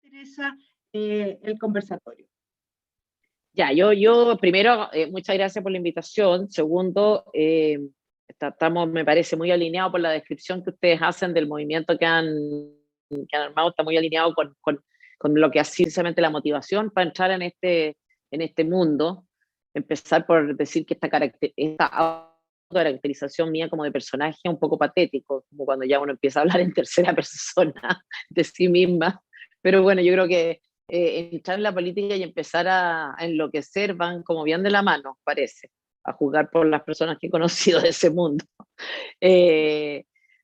interesa el conversatorio. Ya, yo primero, muchas gracias por la invitación. Segundo, estamos, me parece, muy alineados por la descripción que ustedes hacen del movimiento que han armado, está muy alineado con lo que ha sido precisamente la motivación para entrar en este mundo. Empezar por decir que esta caracterización mía como de personaje es un poco patético, como cuando ya uno empieza a hablar en tercera persona de sí misma. Pero bueno, yo creo que entrar en la política y empezar a enloquecer van como bien de la mano, parece, a juzgar por las personas que he conocido de ese mundo.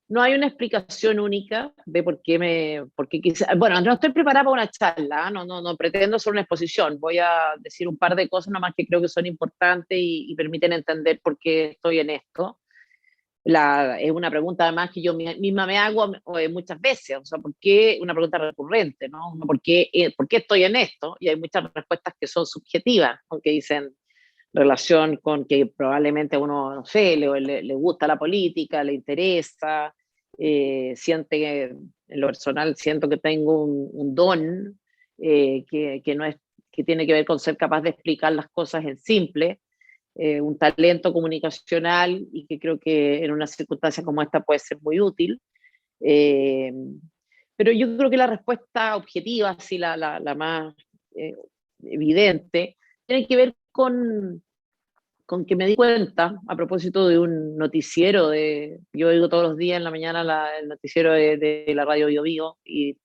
No hay una explicación única de por qué quise, bueno, no estoy preparada para una charla, no pretendo hacer una exposición, voy a decir un par de cosas nomás que creo que son importantes y permiten entender por qué estoy en esto. Es una pregunta además que yo misma me hago muchas veces, o sea, ¿por qué? Una pregunta recurrente, ¿no? ¿Por qué estoy en esto? Y hay muchas respuestas que son subjetivas, aunque dicen relación con que probablemente a uno, no sé, le gusta la política, le interesa, siente que, en lo personal, siento que tengo un don que no es, que tiene que ver con ser capaz de explicar las cosas en simple, un talento comunicacional y que creo que en una circunstancia como esta puede ser muy útil. Pero yo creo que la respuesta objetiva, así la más evidente, tiene que ver con que me di cuenta, a propósito de un noticiero, yo oigo todos los días en la mañana el noticiero de la radio Bio Bio, y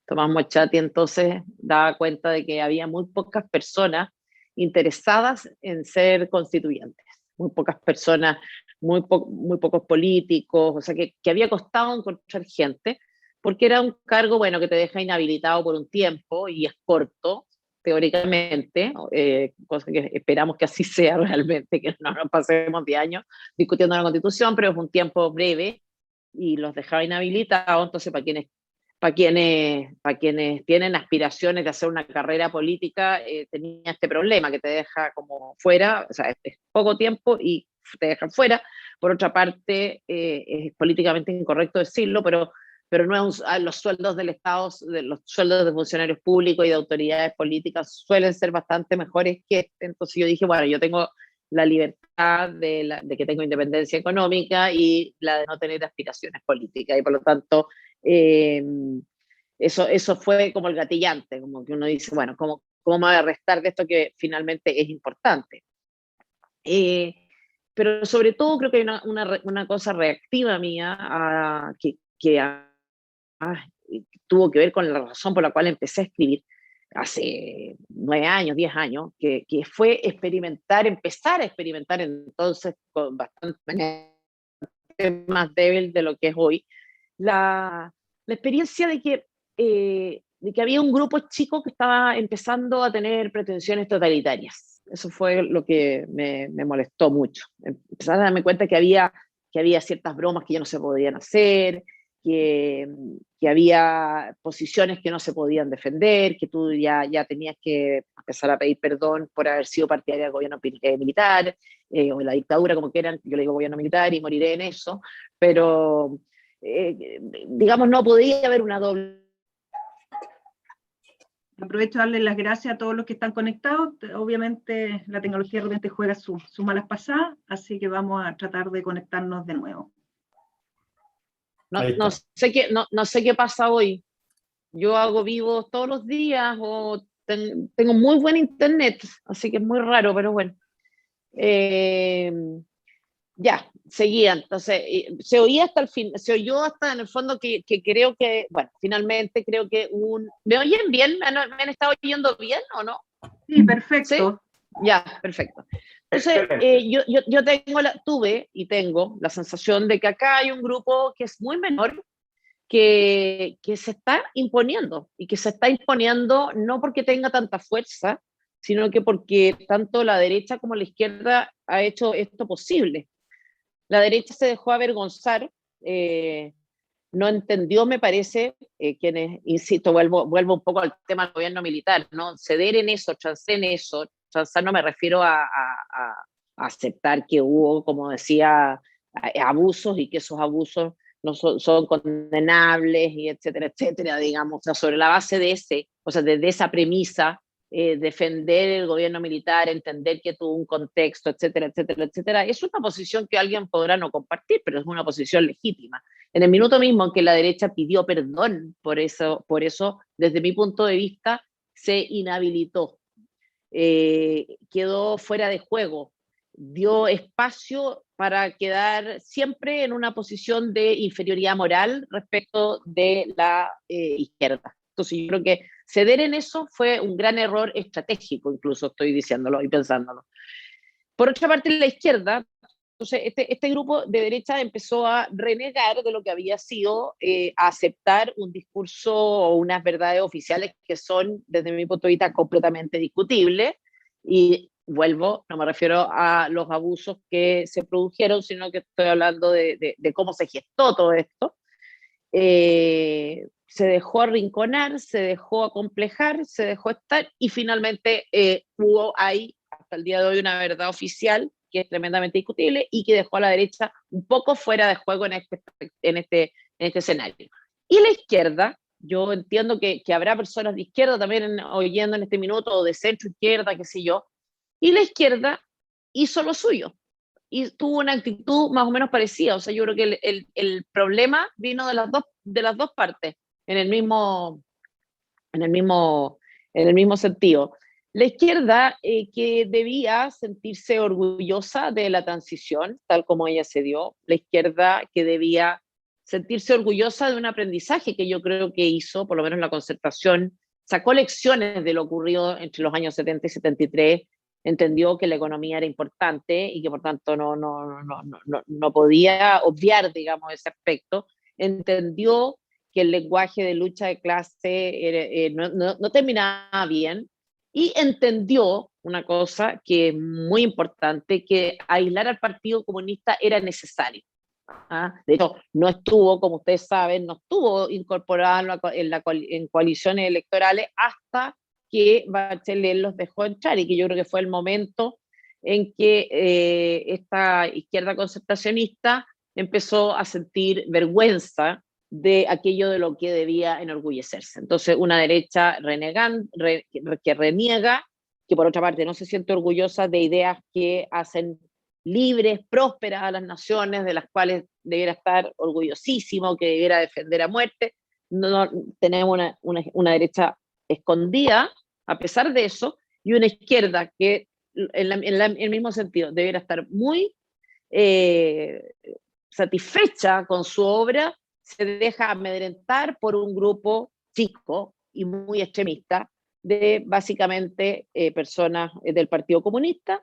Tomás Mochati entonces daba cuenta de que había muy pocas personas interesadas en ser constituyentes, muy pocas personas, muy pocos políticos, o sea que había costado encontrar gente, porque era un cargo, bueno, que te deja inhabilitado por un tiempo y es corto, teóricamente, cosa que esperamos que así sea realmente, que no nos pasemos 10 años discutiendo la Constitución, pero es un tiempo breve y los dejaba inhabilitados. Entonces para quienes tienen aspiraciones de hacer una carrera política, tenía este problema que te deja como fuera, o sea, es poco tiempo y te dejan fuera. Por otra parte, es políticamente incorrecto decirlo, pero no es los sueldos del Estado, los sueldos de funcionarios públicos y de autoridades políticas suelen ser bastante mejores que este. Entonces yo dije, bueno, yo tengo la libertad de que tengo independencia económica y la de no tener aspiraciones políticas, y por lo tanto eso fue como el gatillante, como que uno dice, bueno, ¿cómo me voy a restar de esto que finalmente es importante? Pero sobre todo creo que hay una cosa reactiva mía tuvo que ver con la razón por la cual empecé a escribir hace 9 años, 10 años, que fue empezar a experimentar entonces con bastante más débil de lo que es hoy, la experiencia de que había un grupo chico que estaba empezando a tener pretensiones totalitarias. Eso fue lo que me molestó mucho. Empezar a darme cuenta que había ciertas bromas que ya no se podían hacer, que había posiciones que no se podían defender, que tú ya tenías que empezar a pedir perdón por haber sido partidaria del gobierno militar, o de la dictadura, como quieran. Yo le digo gobierno militar y moriré en eso, pero digamos, no podía haber una doble. Aprovecho a darles las gracias a todos los que están conectados. Obviamente la tecnología de repente juega sus malas pasadas, así que vamos a tratar de conectarnos de nuevo. No sé qué pasa hoy. Yo hago vivos todos los días o tengo muy buen internet, así que es muy raro, pero bueno. Ya, seguía. Entonces, se oyó hasta en el fondo que creo que, bueno, finalmente creo que ¿me oyen bien? ¿Me han estado oyendo bien o no? Sí, perfecto. ¿Sí? Ya, perfecto. Entonces, tuve y tengo la sensación de que acá hay un grupo que es muy menor, que se está imponiendo, y que se está imponiendo no porque tenga tanta fuerza, sino que porque tanto la derecha como la izquierda ha hecho esto posible. La derecha se dejó avergonzar, no entendió, me parece, quienes, insisto, vuelvo un poco al tema del gobierno militar, ¿no? Ceder en eso, transar en eso. Transar no me refiero a aceptar que hubo, como decía, abusos, y que esos abusos no son condenables, y etcétera, etcétera, digamos. O sea, sobre la base de de esa premisa, defender el gobierno militar, entender que tuvo un contexto, etcétera, etcétera, etcétera, es una posición que alguien podrá no compartir, pero es una posición legítima. En el minuto mismo en que la derecha pidió perdón por eso, desde mi punto de vista, se inhabilitó, quedó fuera de juego, dio espacio para quedar siempre en una posición de inferioridad moral respecto de la izquierda. Entonces yo creo que ceder en eso fue un gran error estratégico, incluso estoy diciéndolo y pensándolo. Por otra parte, la izquierda, entonces este grupo de derecha empezó a renegar de lo que había sido, a aceptar un discurso o unas verdades oficiales que son, desde mi punto de vista, completamente discutibles. Y vuelvo, no me refiero a los abusos que se produjeron, sino que estoy hablando de cómo se gestó todo esto. Se dejó arrinconar, se dejó acomplejar, se dejó estar, y finalmente hubo ahí, hasta el día de hoy, una verdad oficial que es tremendamente discutible y que dejó a la derecha un poco fuera de juego en este escenario. Y la izquierda, yo entiendo que habrá personas de izquierda también oyendo en este minuto, o de centro izquierda, qué sé yo, y la izquierda hizo lo suyo y tuvo una actitud más o menos parecida. O sea, yo creo que el problema vino de las dos partes, en el mismo sentido. La izquierda, que debía sentirse orgullosa de la transición, tal como ella se dio, la izquierda que debía sentirse orgullosa de un aprendizaje que yo creo que hizo, por lo menos la Concertación, sacó lecciones de lo ocurrido entre los años 70 y 73, entendió que la economía era importante y que por tanto no podía obviar, digamos, ese aspecto, entendió que el lenguaje de lucha de clase no terminaba bien, y entendió una cosa que es muy importante, que aislar al Partido Comunista era necesario. De hecho, no estuvo, como ustedes saben, no estuvo incorporado en coaliciones electorales hasta que Bachelet los dejó entrar, y que yo creo que fue el momento en que esta izquierda concertacionista empezó a sentir vergüenza de aquello de lo que debía enorgullecerse. Entonces, una derecha que reniega, que por otra parte no se siente orgullosa de ideas que hacen libres, prósperas a las naciones, de las cuales debiera estar orgullosísimo, que debiera defender a muerte. Tenemos una derecha escondida, a pesar de eso, y una izquierda que, en el mismo sentido, debiera estar muy satisfecha con su obra, se deja amedrentar por un grupo chico y muy extremista de básicamente personas del Partido Comunista,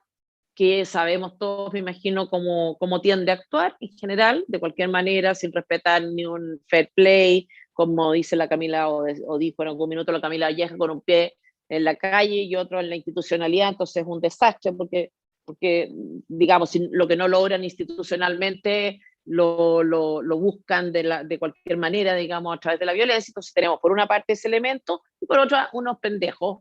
que sabemos todos, me imagino, cómo tiende a actuar en general, de cualquier manera, sin respetar ni un fair play, como dice la Camila, o dijo en algún minuto la Camila Vallejo, con un pie en la calle y otro en la institucionalidad. Entonces es un desastre, porque digamos, lo que no logran institucionalmente lo buscan de cualquier manera, digamos, a través de la violencia. Entonces tenemos por una parte ese elemento, y por otra unos pendejos,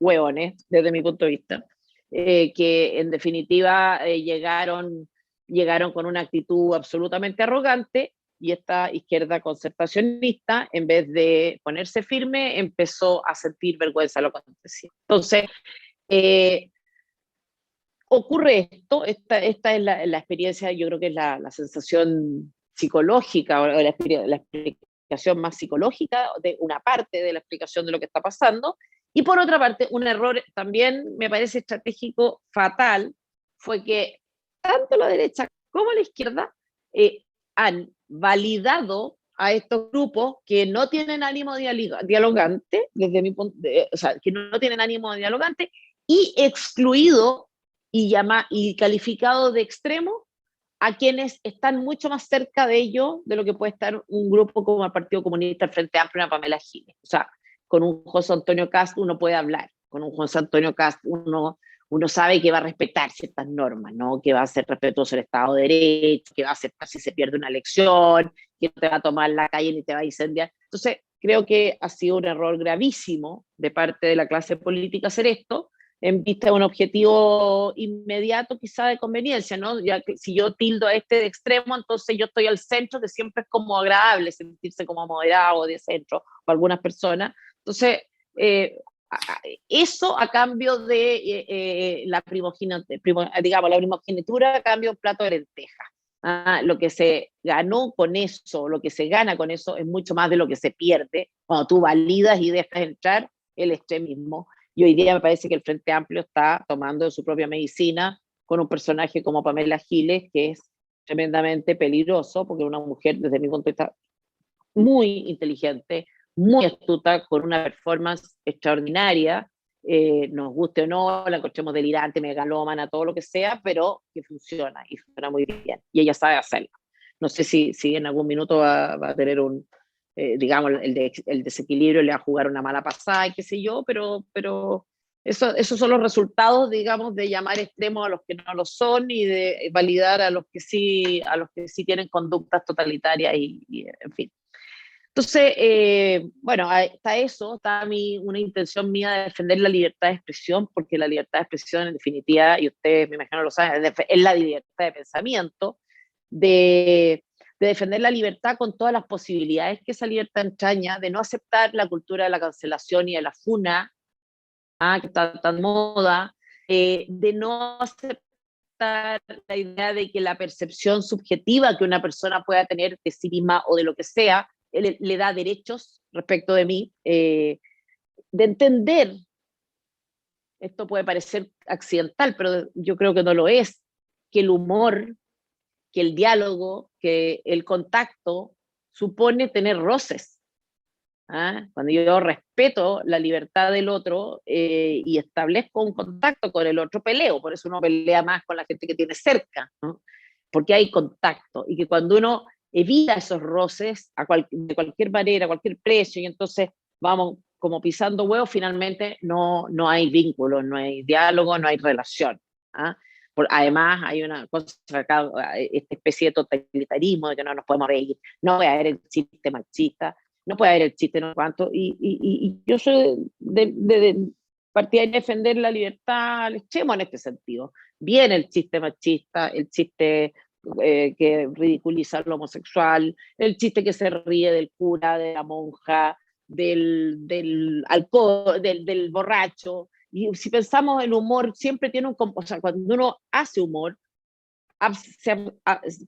hueones, desde mi punto de vista, que en definitiva llegaron con una actitud absolutamente arrogante, y esta izquierda concertacionista, en vez de ponerse firme, empezó a sentir vergüenza de lo que acontecía. Entonces, ocurre esto, esta es la experiencia, yo creo que es la sensación psicológica, o la explicación más psicológica de una parte de la explicación de lo que está pasando. Y por otra parte, un error también me parece estratégico fatal fue que tanto la derecha como la izquierda han validado a estos grupos que no tienen ánimo dialogante, desde mi punto o sea, que no tienen ánimo dialogante, y excluido y calificado de extremo a quienes están mucho más cerca de ello de lo que puede estar un grupo como el Partido Comunista, el Frente Amplio, una Pamela Giles. O sea, con un José Antonio Cast uno puede hablar, con un José Antonio Cast uno sabe que va a respetar ciertas normas, ¿no? Que va a ser respetuoso del Estado de Derecho, que va a aceptar si se pierde una elección, que no te va a tomar la calle ni te va a incendiar. Entonces, creo que ha sido un error gravísimo de parte de la clase política hacer esto, en vista de un objetivo inmediato quizá de conveniencia, ¿no? Ya que si yo tildo a este de extremo, entonces yo estoy al centro, que siempre es como agradable sentirse como moderado o de centro para algunas personas. Entonces, eso a cambio de la digamos, la primogenitura a cambio de un plato de lentejas. Lo que se ganó con eso, lo que se gana con eso es mucho más de lo que se pierde cuando tú validas y dejas entrar el extremismo. Y hoy día me parece que el Frente Amplio está tomando su propia medicina con un personaje como Pamela Giles, que es tremendamente peligroso, porque es una mujer, desde mi punto de vista, muy inteligente, muy astuta, con una performance extraordinaria, nos guste o no, la encontremos delirante, megalómana, todo lo que sea, pero que funciona, y funciona muy bien, y ella sabe hacerlo. No sé si en algún minuto va a tener digamos, el desequilibrio, le va a jugar una mala pasada, y qué sé yo, pero esos son los resultados, digamos, de llamar extremos a los que no lo son y de validar a los que sí tienen conductas totalitarias y en fin. Entonces, bueno, está eso, está una intención mía de defender la libertad de expresión, porque la libertad de expresión, en definitiva, y ustedes me imagino lo saben, es la libertad de pensamiento, de defender la libertad con todas las posibilidades que esa libertad entraña, de no aceptar la cultura de la cancelación y de la funa, que está tan moda, de no aceptar la idea de que la percepción subjetiva que una persona pueda tener de sí misma o de lo que sea, le da derechos respecto de mí, de entender, esto puede parecer accidental, pero yo creo que no lo es, que el humor, que el diálogo, que el contacto supone tener roces. Cuando yo respeto la libertad del otro y establezco un contacto con el otro, peleo. Por eso uno pelea más con la gente que tiene cerca, ¿no? Porque hay contacto, y que cuando uno evita esos roces de cualquier manera, a cualquier precio, y entonces vamos como pisando huevos, finalmente no hay vínculo, no hay diálogo, no hay relación. Además, hay una cosa acá, esta especie de totalitarismo de que no nos podemos reír, no voy a ver el chiste machista, no puede haber el chiste no cuánto, y yo soy de partidaria de defender la libertad al extremo en este sentido. Bien el chiste machista, el chiste que ridiculiza lo homosexual, el chiste que se ríe del cura, de la monja, del alcohol, del borracho. Y si pensamos el humor, siempre tiene o sea, cuando uno hace humor, se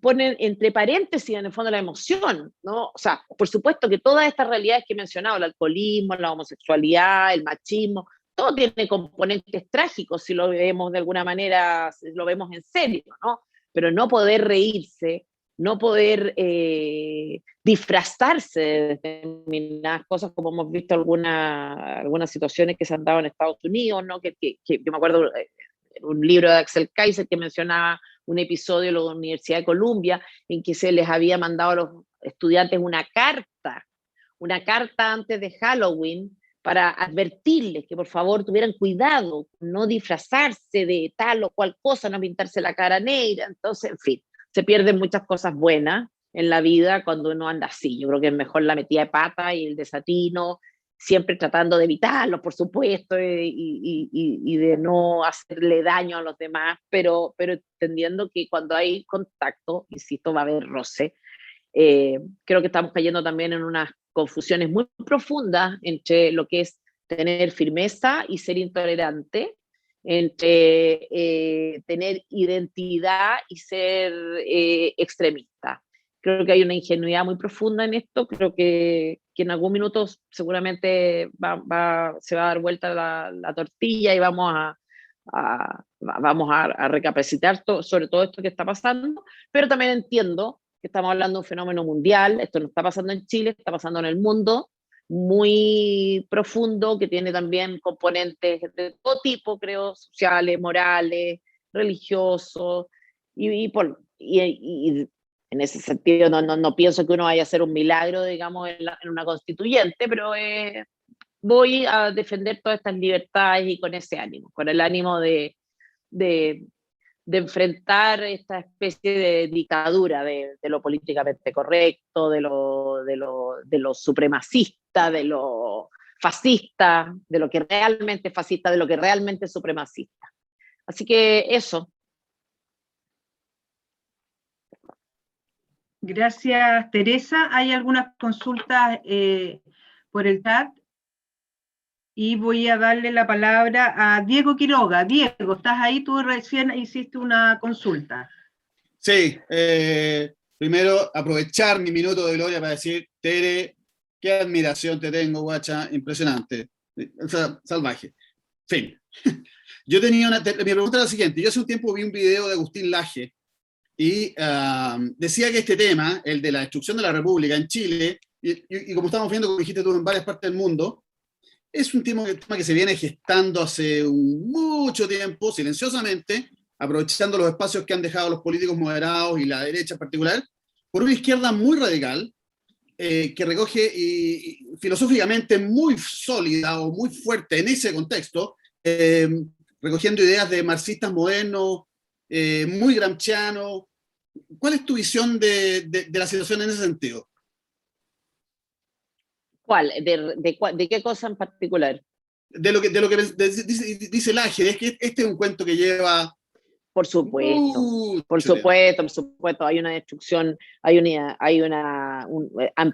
ponen entre paréntesis en el fondo la emoción, ¿no? O sea, por supuesto que todas estas realidades que he mencionado, el alcoholismo, la homosexualidad, el machismo, todo tiene componentes trágicos si lo vemos de alguna manera, si lo vemos en serio, ¿no? Pero no poder reírse, no poder disfrazarse de determinadas cosas, como hemos visto algunas situaciones que se han dado en Estados Unidos, ¿no? Que yo me acuerdo un libro de Axel Kaiser que mencionaba un episodio de la Universidad de Columbia en que se les había mandado a los estudiantes una carta antes de Halloween para advertirles que por favor tuvieran cuidado, no disfrazarse de tal o cual cosa, no pintarse la cara negra. Entonces, en fin, se pierden muchas cosas buenas en la vida cuando uno anda así. Yo creo que es mejor la metida de pata y el desatino, siempre tratando de evitarlo, por supuesto, y de no hacerle daño a los demás, pero entendiendo que cuando hay contacto, insisto, va a haber roce. Creo que estamos cayendo también en unas confusiones muy profundas entre lo que es tener firmeza y ser intolerante, entre tener identidad y ser extremista. Creo que hay una ingenuidad muy profunda en esto, creo que en algún minuto seguramente se va a dar vuelta la tortilla y vamos a recapacitar sobre todo esto que está pasando, pero también entiendo que estamos hablando de un fenómeno mundial, esto no está pasando en Chile, está pasando en el mundo, muy profundo, que tiene también componentes de todo tipo, creo, sociales, morales, religiosos, y en ese sentido no pienso que uno vaya a hacer un milagro, digamos, en una constituyente, pero voy a defender todas estas libertades y con ese ánimo, con el ánimo de enfrentar esta especie de dictadura de lo políticamente correcto, de lo supremacista, de lo fascista, de lo que realmente es fascista, de lo que realmente es supremacista. Así que eso. Gracias, Teresa. Hay algunas consultas por el chat y voy a darle la palabra a Diego Quiroga. Diego, ¿estás ahí? Tú recién hiciste una consulta. Sí, primero aprovechar mi minuto de gloria para decir, Tere, qué admiración te tengo, guacha, impresionante, o sea, salvaje. Fin. Yo tenía mi pregunta era la siguiente, yo hace un tiempo vi un video de Agustín Laje y decía que este tema, el de la destrucción de la República en Chile, y como estamos viendo, como dijiste tú, en varias partes del mundo, es un tema que se viene gestando hace mucho tiempo, silenciosamente, aprovechando los espacios que han dejado los políticos moderados y la derecha en particular, por una izquierda muy radical, que recoge y filosóficamente muy sólida o muy fuerte en ese contexto, recogiendo ideas de marxistas modernos, muy gramscianos. ¿Cuál es tu visión de la situación en ese sentido? ¿Cuál? ¿De qué cosa en particular? De lo que dice Laje, es que este es un cuento que lleva... Por supuesto, por supuesto, por supuesto, hay una destrucción, han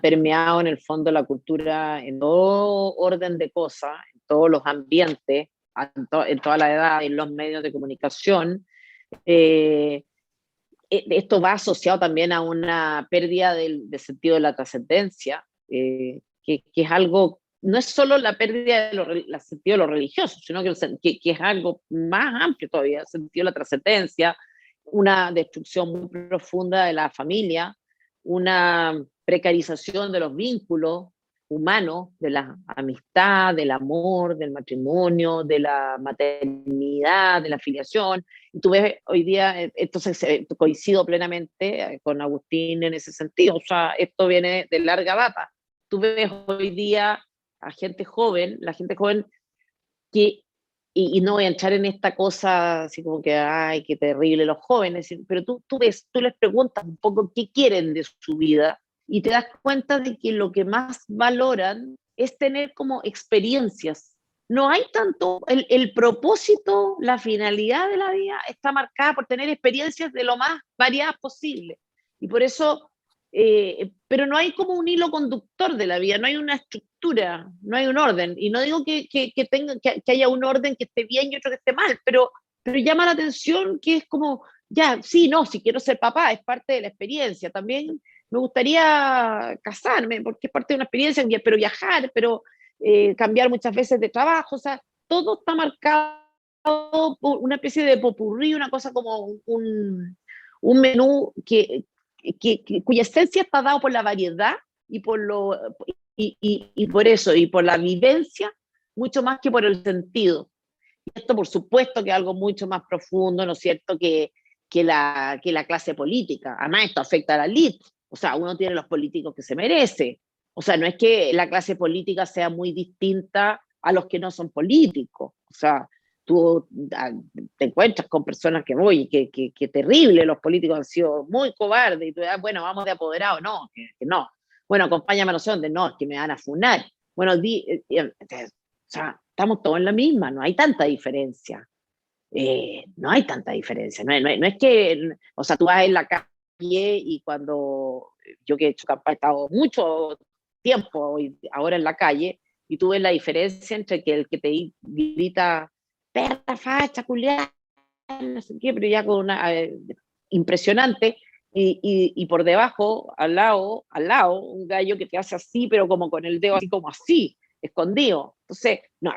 permeado en el fondo la cultura en todo orden de cosas, en todos los ambientes, en toda la edad, en los medios de comunicación. Esto va asociado también a una pérdida del sentido de la trascendencia, que es algo, no es solo la pérdida del sentido de lo religioso, sino que es algo más amplio todavía, el sentido de la trascendencia, una destrucción muy profunda de la familia, una precarización de los vínculos humanos, de la amistad, del amor, del matrimonio, de la maternidad, de la filiación. Y tú ves hoy día, entonces coincido plenamente con Agustín en ese sentido, o sea, esto viene de larga data. Tú ves hoy día a gente joven, la gente joven que, y no voy a entrar en esta cosa así como que, ay, qué terrible los jóvenes, pero tú les preguntas un poco qué quieren de su vida y te das cuenta de que lo que más valoran es tener como experiencias. No hay tanto, el propósito, la finalidad de la vida está marcada por tener experiencias de lo más variadas posible. Y por eso, pero no hay como un hilo conductor de la vida, no hay una estructura, no hay un orden. Y no digo que haya un orden que esté bien y otro que esté mal, pero llama la atención que es como, ya, sí, no, si quiero ser papá, es parte de la experiencia. También me gustaría casarme, porque es parte de una experiencia, pero viajar, pero cambiar muchas veces de trabajo, o sea, todo está marcado por una especie de popurrí, una cosa como un menú cuya esencia está dado por la variedad y por eso, y por la vivencia, mucho más que por el sentido. Y esto, por supuesto, que es algo mucho más profundo, ¿no es cierto?, que la clase política. Además, esto afecta a la élite. O sea, uno tiene los políticos que se merece. O sea, no es que la clase política sea muy distinta a los que no son políticos. O sea, tú te encuentras con personas que que terrible, los políticos han sido muy cobardes, y tú dices, bueno, vamos de apoderado, no, que no. Bueno, acompáñame a no sé dónde, no, es que me van a funar. Bueno, o sea, estamos todos en la misma, no hay tanta diferencia. No hay tanta diferencia, no es que, o sea, tú vas en la calle y cuando yo que he hecho campaña, he estado mucho tiempo ahora en la calle, y tú ves la diferencia entre el que te grita perra, facha, culiada, no sé qué, pero ya con una impresionante, y por debajo, al lado, un gallo que te hace así, pero como con el dedo así como así, escondido. Entonces, no.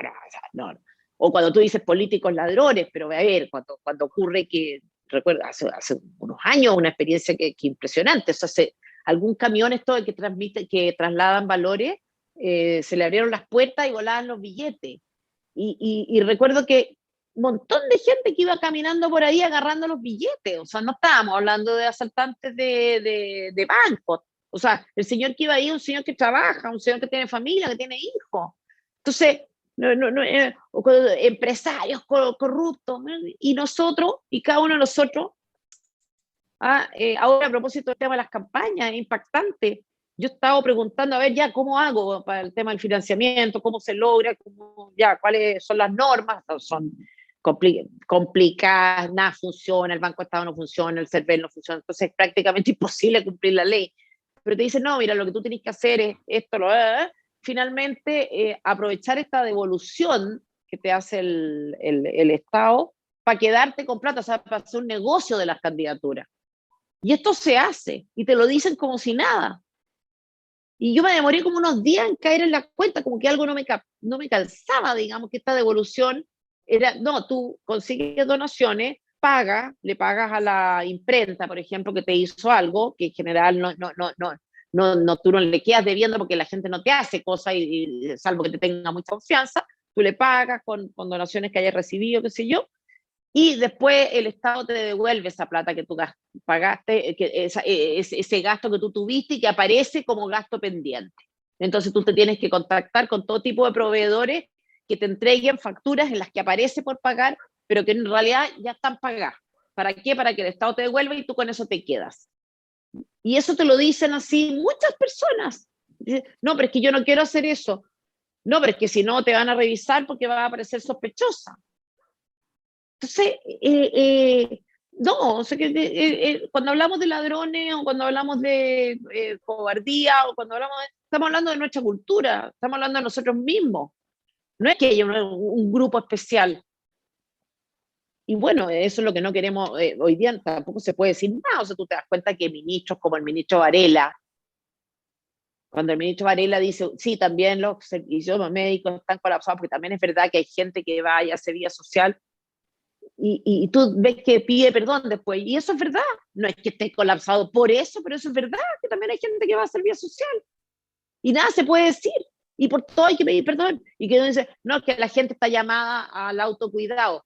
O cuando tú dices políticos ladrones, pero a ver, cuando ocurre que, recuerdo, hace unos años, una experiencia que impresionante, o sea, algún camión esto de que trasladan valores, se le abrieron las puertas y volaban los billetes. Y recuerdo que un montón de gente que iba caminando por ahí agarrando los billetes, o sea, no estábamos hablando de asaltantes de bancos, o sea, el señor que iba ahí, un señor que trabaja, un señor que tiene familia, que tiene hijos. Entonces, empresarios corruptos, y nosotros, y cada uno de nosotros, ahora a propósito del tema de las campañas, es impactante, yo he estado preguntando, a ver, ya, ¿cómo hago para el tema del financiamiento? ¿Cómo se logra? ¿Cuáles son las normas? Son complicadas, nada funciona, el Banco de Estado no funciona, el CERVEL no funciona, entonces es prácticamente imposible cumplir la ley. Pero te dicen, no, mira, lo que tú tienes que hacer es esto, finalmente aprovechar esta devolución que te hace el Estado para quedarte con plata, o sea, para hacer un negocio de las candidaturas. Y esto se hace, y te lo dicen como si nada. Y yo me demoré como unos días en caer en la cuenta, como que algo no me calzaba, digamos, que esta devolución era, no, tú consigues donaciones, le pagas a la imprenta, por ejemplo, que te hizo algo, que en general tú no le quedas debiendo porque la gente no te hace cosas, salvo que te tenga mucha confianza, tú le pagas con donaciones que hayas recibido, qué sé yo, y después el Estado te devuelve esa plata que tú pagaste, ese gasto que tú tuviste y que aparece como gasto pendiente. Entonces tú te tienes que contactar con todo tipo de proveedores que te entreguen facturas en las que aparece por pagar, pero que en realidad ya están pagadas. ¿Para qué? Para que el Estado te devuelva y tú con eso te quedas. Y eso te lo dicen así muchas personas. No, pero es que yo no quiero hacer eso. No, pero es que si no te van a revisar porque va a aparecer sospechosa. Entonces, no, o sea cuando hablamos de ladrones o cuando hablamos de cobardía o cuando estamos hablando de nuestra cultura, estamos hablando de nosotros mismos. No es que haya un grupo especial. Y bueno, eso es lo que no queremos. Hoy día tampoco se puede decir nada. O sea, tú te das cuenta que ministros como el ministro Varela, cuando el ministro Varela dice, sí, también los servicios médicos están colapsados, porque también es verdad que hay gente que va y hace vía social, y tú ves que pide perdón después, y eso es verdad, no es que esté colapsado por eso, pero eso es verdad, que también hay gente que va a hacer vía social, y nada se puede decir, y por todo hay que pedir perdón, y que uno dice, no, que la gente está llamada al autocuidado.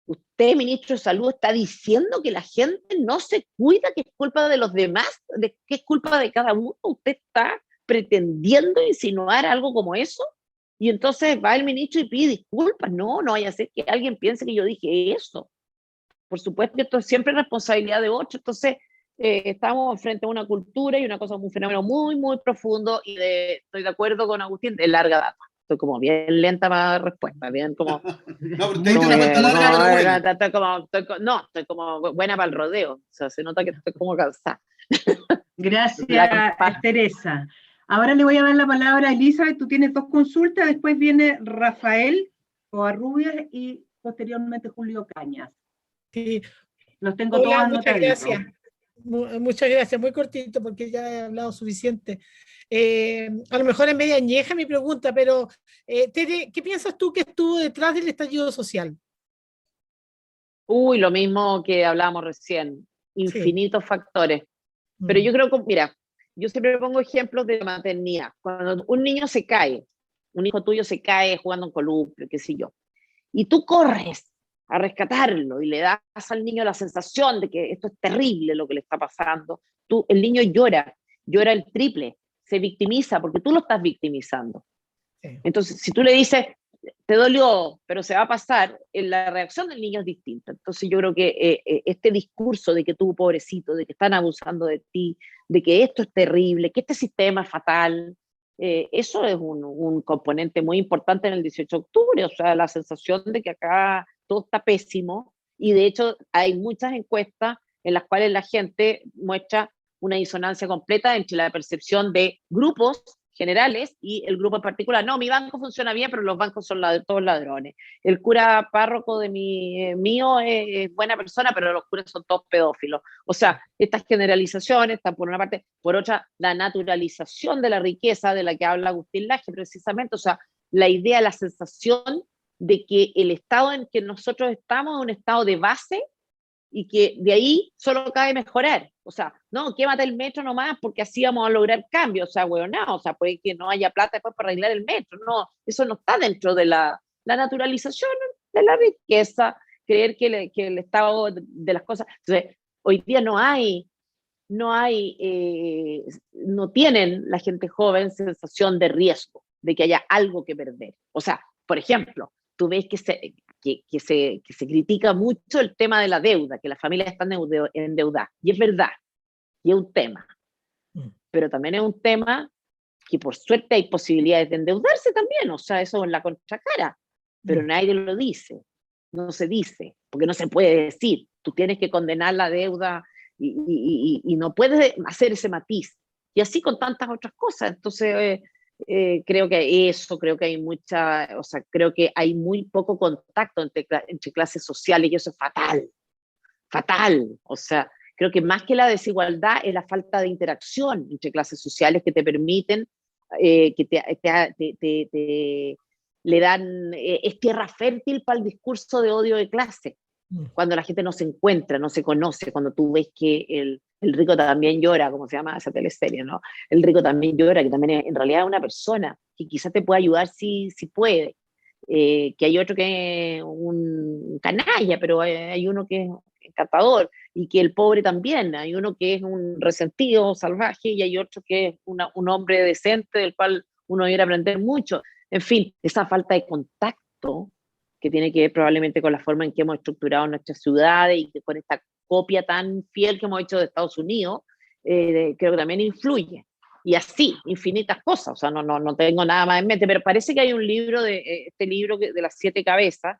Usted, ministro de Salud, está diciendo que la gente no se cuida, que es culpa de los demás, que es culpa de cada uno. Usted está pretendiendo insinuar algo como eso, y entonces va el ministro y pide disculpas. No vaya a ser que alguien piense que yo dije eso. Por supuesto que esto es siempre responsabilidad de otros. Entonces, estamos frente a una cultura y un fenómeno muy, muy profundo, y estoy de acuerdo con Agustín, de larga data. Estoy como bien lenta para respuesta, bien como... No, pero te diste una vuelta larga, pero buena. Estoy como buena para el rodeo. O sea, se nota que estoy como cansada. Gracias, Teresa. Ahora le voy a dar la palabra a Elizabeth. Tú tienes 2 consultas, después viene Rafael Covarrubias y posteriormente Julio Cañas. Sí. Los tengo todos anotaditos. Muchas gracias. Muchas gracias, muy cortito porque ya he hablado suficiente. A lo mejor es media añeja mi pregunta, pero Tere, ¿qué piensas tú que estuvo detrás del estallido social? Lo mismo que hablábamos recién, infinitos factores. Pero yo creo que, mira, yo siempre pongo ejemplos de la maternidad. Cuando un niño se cae, un hijo tuyo se cae jugando en columpio, qué sé yo, y tú corres a rescatarlo y le das al niño la sensación de que esto es terrible lo que le está pasando, el niño llora el triple, se victimiza porque tú lo estás victimizando. Sí. Entonces, si tú le dices, te dolió, pero se va a pasar, la reacción del niño es distinta. Entonces yo creo que este discurso de que tú, pobrecito, de que están abusando de ti, de que esto es terrible, que este sistema es fatal, eso es un componente muy importante en el 18 de octubre, o sea, la sensación de que acá todo está pésimo, y de hecho hay muchas encuestas en las cuales la gente muestra una disonancia completa entre la percepción de grupos generales y el grupo en particular. No, mi banco funciona bien, pero los bancos son todos ladrones. El cura párroco de mío es buena persona, pero los curas son todos pedófilos. O sea, estas generalizaciones están por una parte, por otra, la naturalización de la riqueza de la que habla Agustín Laje, precisamente. O sea, la idea, la sensación de que el estado en que nosotros estamos es un estado de base y que de ahí solo cabe mejorar. O sea, no, quémate el metro nomás porque así vamos a lograr cambios. O sea, no, o sea, puede que no haya plata después para arreglar el metro. No, eso no está dentro de la naturalización de la riqueza, creer que el estado de las cosas. Entonces, hoy día no tienen la gente joven sensación de riesgo, de que haya algo que perder. O sea, por ejemplo, tú ves que se critica mucho el tema de la deuda, que las familias están endeudadas, y es verdad, y es un tema. pero también es un tema que por suerte hay posibilidades de endeudarse también, o sea, eso en la contracara, pero nadie lo dice, no se dice, porque no se puede decir, tú tienes que condenar la deuda y no puedes hacer ese matiz, y así con tantas otras cosas. Entonces creo que eso, creo que hay mucha, o sea, creo que hay muy poco contacto entre clases sociales, y eso es fatal, fatal, o sea, creo que más que la desigualdad es la falta de interacción entre clases sociales que te permiten, que le dan, es tierra fértil para el discurso de odio de clase, cuando la gente no se encuentra, no se conoce, cuando tú ves que el rico también llora, como se llama esa teleserie, ¿no? El rico también llora, que también en realidad es una persona que quizás te puede ayudar si puede, que hay otro que es un canalla, pero hay uno que es encantador, y que el pobre también, hay uno que es un resentido, salvaje, y hay otro que es un hombre decente del cual uno debería aprender mucho. En fin, esa falta de contacto que tiene que ver probablemente con la forma en que hemos estructurado nuestras ciudades y que con esta copia tan fiel que hemos hecho de Estados Unidos, creo que también influye. Y así, infinitas cosas, o sea, no tengo nada más en mente, pero parece que hay un libro, este libro de las 7 cabezas,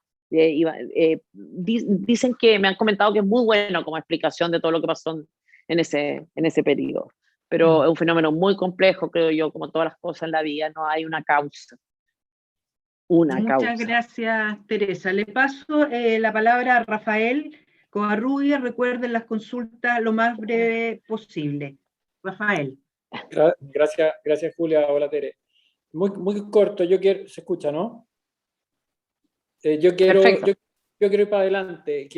dicen que me han comentado que es muy bueno como explicación de todo lo que pasó en ese periodo. Pero es un fenómeno muy complejo, creo yo, como todas las cosas en la vida, no hay una causa. Muchas gracias, Teresa. Le paso la palabra a Rafael Covarrubias. Recuerden las consultas lo más breve posible. Rafael. Gracias, Julia. Hola, Tere. Muy corto, se escucha, ¿no? Yo quiero ir para adelante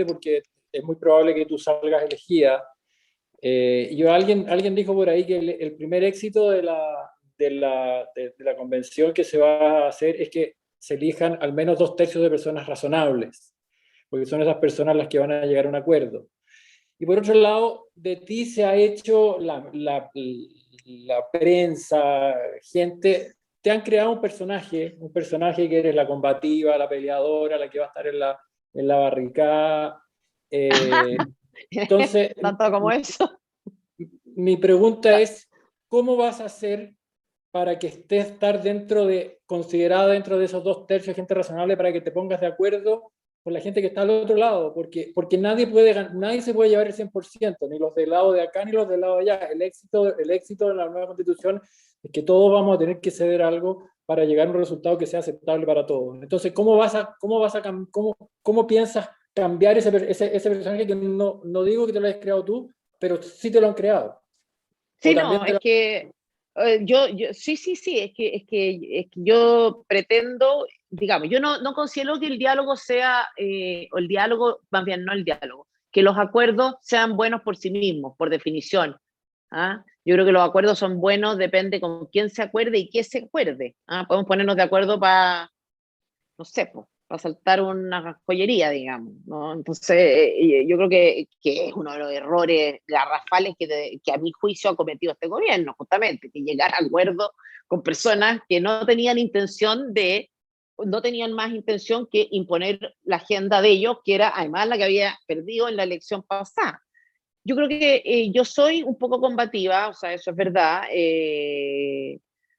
porque es muy probable que tú salgas elegida. Alguien dijo por ahí que el primer éxito de la convención que se va a hacer es que se elijan al menos 2/3 de personas razonables, porque son esas personas las que van a llegar a un acuerdo. Y por otro lado, de ti se ha hecho la prensa, gente, te han creado un personaje que eres la combativa, la peleadora, la que va a estar en la barricada. Entonces, tanto como eso. Mi pregunta es, ¿cómo vas a hacer para que estés considerada dentro de esos 2/3 de gente razonable, para que te pongas de acuerdo con la gente que está al otro lado? Porque nadie se puede llevar el 100%, ni los del lado de acá ni los del lado de allá. El éxito de la nueva Constitución es que todos vamos a tener que ceder algo para llegar a un resultado que sea aceptable para todos. Entonces, ¿cómo piensas cambiar ese personaje que no digo que te lo hayas creado tú, pero sí te lo han creado? Sí, no, es que sí, es que yo pretendo, digamos, yo no considero que el diálogo sea, o el diálogo, más bien no el diálogo, que los acuerdos sean buenos por sí mismos, por definición. ¿Ah? Yo creo que los acuerdos son buenos, depende con quién se acuerde y qué se acuerde. ¿Ah? Podemos ponernos de acuerdo para, no sé, para saltar una joyería, digamos, ¿no? Entonces, yo creo que es uno de los errores garrafales que a mi juicio ha cometido este gobierno, justamente, que llegar a acuerdos con personas que no tenían más intención que imponer la agenda de ellos, que era además la que había perdido en la elección pasada. Yo creo que yo soy un poco combativa, o sea, eso es verdad.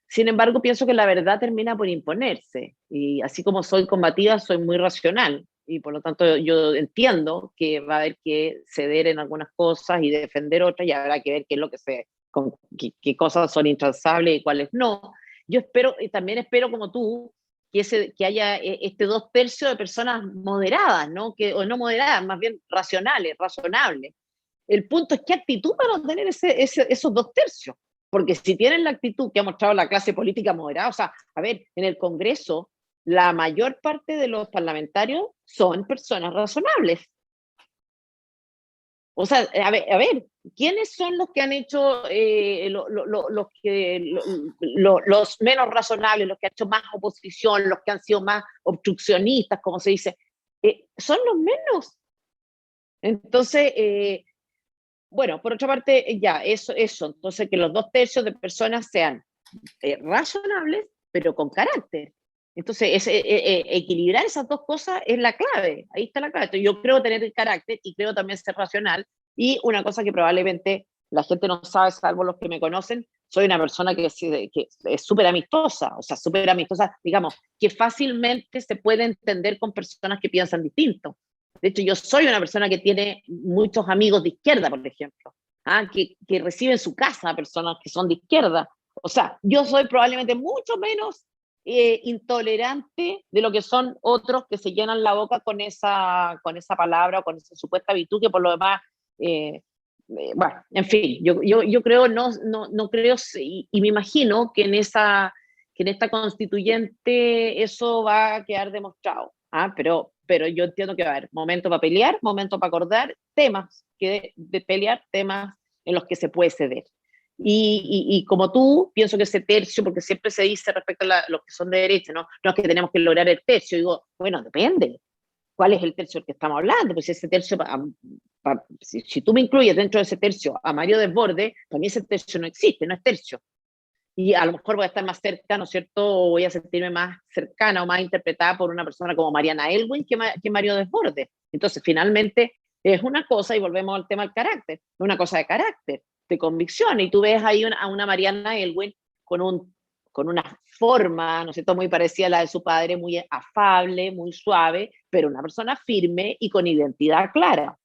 Sin embargo, pienso que la verdad termina por imponerse. Y así como soy combativa, soy muy racional. Y por lo tanto, yo entiendo que va a haber que ceder en algunas cosas y defender otras, y habrá que ver qué es lo qué cosas son intransables y cuáles no. Yo espero, y también espero, como tú, que haya este 2/3 de personas moderadas, ¿no? O no moderadas, más bien racionales, razonables. El punto es qué actitud para obtener esos 2/3. Porque si tienen la actitud que ha mostrado la clase política moderada, o sea, a ver, en el Congreso, la mayor parte de los parlamentarios son personas razonables. O sea, a ver, ¿quiénes son los que han hecho los menos razonables, los que han hecho más oposición, los que han sido más obstruccionistas, como se dice? Son los menos. Entonces, bueno, por otra parte, ya, eso, entonces que los 2/3 de personas sean razonables, pero con carácter. Entonces, equilibrar esas dos cosas es la clave, ahí está la clave. Entonces, yo creo tener el carácter y creo también ser racional, y una cosa que probablemente la gente no sabe, salvo los que me conocen, soy una persona que es súper amistosa, o sea, súper amistosa, digamos, que fácilmente se puede entender con personas que piensan distinto. De hecho, yo soy una persona que tiene muchos amigos de izquierda, por ejemplo, que recibe en su casa a personas que son de izquierda. O sea, yo soy probablemente mucho menos intolerante de lo que son otros que se llenan la boca con esa palabra o con esa supuesta virtud que por lo demás, bueno, en fin, yo creo, no creo, y me imagino que en esta constituyente eso va a quedar demostrado, pero yo entiendo que va a haber momento para pelear, momento para acordar, temas de pelear, temas en los que se puede ceder. Y como tú, pienso que ese tercio, porque siempre se dice respecto a los que son de derecha, no es que tenemos que lograr el tercio, digo, bueno, depende. ¿Cuál es el tercio del que estamos hablando? Pues ese tercio, si tú me incluyes dentro de ese tercio a Mario Desbordes, para mí ese tercio no existe, no es tercio. Y a lo mejor voy a estar más cerca, ¿no es cierto? O voy a sentirme más cercana o más interpretada por una persona como Mariana Elwin que Mario Desbordes. Entonces, finalmente, es una cosa, y volvemos al tema del carácter, es una cosa de carácter, de convicción, y tú ves ahí a una Mariana Elwin con una forma, ¿no es cierto?, muy parecida a la de su padre, muy afable, muy suave, pero una persona firme y con identidad clara.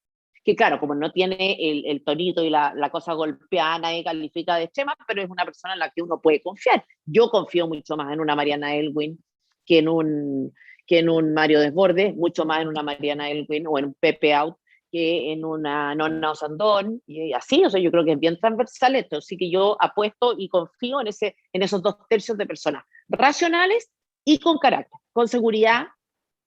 Que claro, como no tiene el tonito y la cosa golpeada y califica de extrema, pero es una persona en la que uno puede confiar. Yo confío mucho más en una Mariana Elwin que en un Mario Desbordes, mucho más en una Mariana Elwin o en un Pepe Out que en una Nonna Osandón, y así, o sea, yo creo que es bien transversal esto, así que yo apuesto y confío en esos 2/3 de personas racionales y con carácter, con seguridad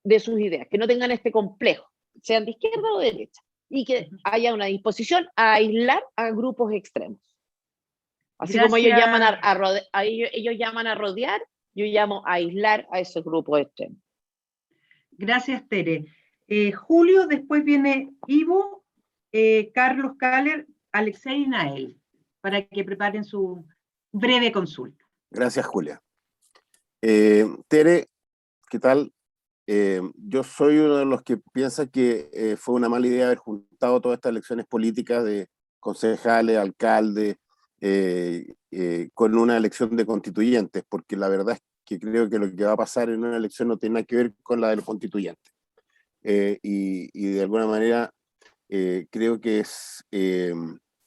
de sus ideas, que no tengan este complejo, sean de izquierda o de derecha, y que haya una disposición a aislar a grupos extremos. Así como ellos llaman ellos llaman a rodear, yo llamo a aislar a esos grupos extremos. Gracias, Tere. Julio, después viene Ivo, Carlos Caller, Alexei y Nael, para que preparen su breve consulta. Gracias, Julia. Tere, ¿qué tal? Yo soy uno de los que piensa que fue una mala idea haber juntado todas estas elecciones políticas de concejales, alcaldes, con una elección de constituyentes, porque la verdad es que creo que lo que va a pasar en una elección no tiene nada que ver con la de los constituyentes. Y de alguna manera creo que es,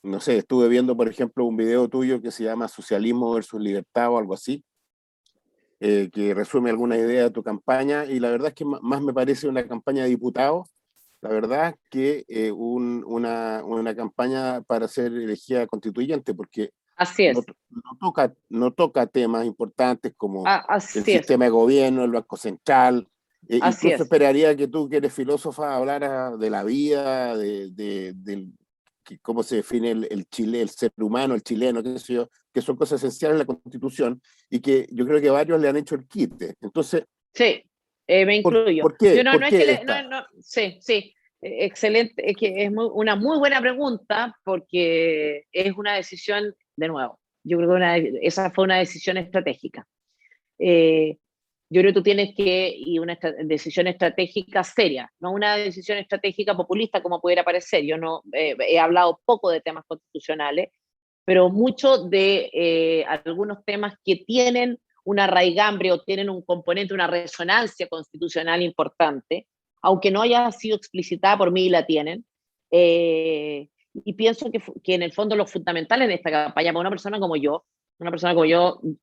no sé, estuve viendo, por ejemplo, un video tuyo que se llama Socialismo versus Libertad o algo así, que resume alguna idea de tu campaña, y la verdad es que más me parece una campaña de diputados, la verdad, que una campaña para ser elegida constituyente, porque Así es. no toca temas importantes como el es. sistema de gobierno, el Banco Central. Así Incluso es. esperaría que tú, que eres filósofa, hablaras de la vida, cómo se define el ser humano, el chileno, qué sé yo, que son cosas esenciales en la Constitución y que yo creo que varios le han hecho el quite. Entonces, sí, me incluyo. ¿por qué? Sí, excelente, es que es una muy buena pregunta porque es una decisión, de nuevo, yo creo que esa fue una decisión estratégica. Yo creo que tú tienes y una decisión estratégica seria, no una decisión estratégica populista como pudiera parecer. Yo no he hablado poco de temas constitucionales, pero mucho de algunos temas que tienen una raigambre o tienen un componente, una resonancia constitucional importante, aunque no haya sido explicitada por mí, la tienen. Y pienso que en el fondo lo fundamental en esta campaña para una persona como yo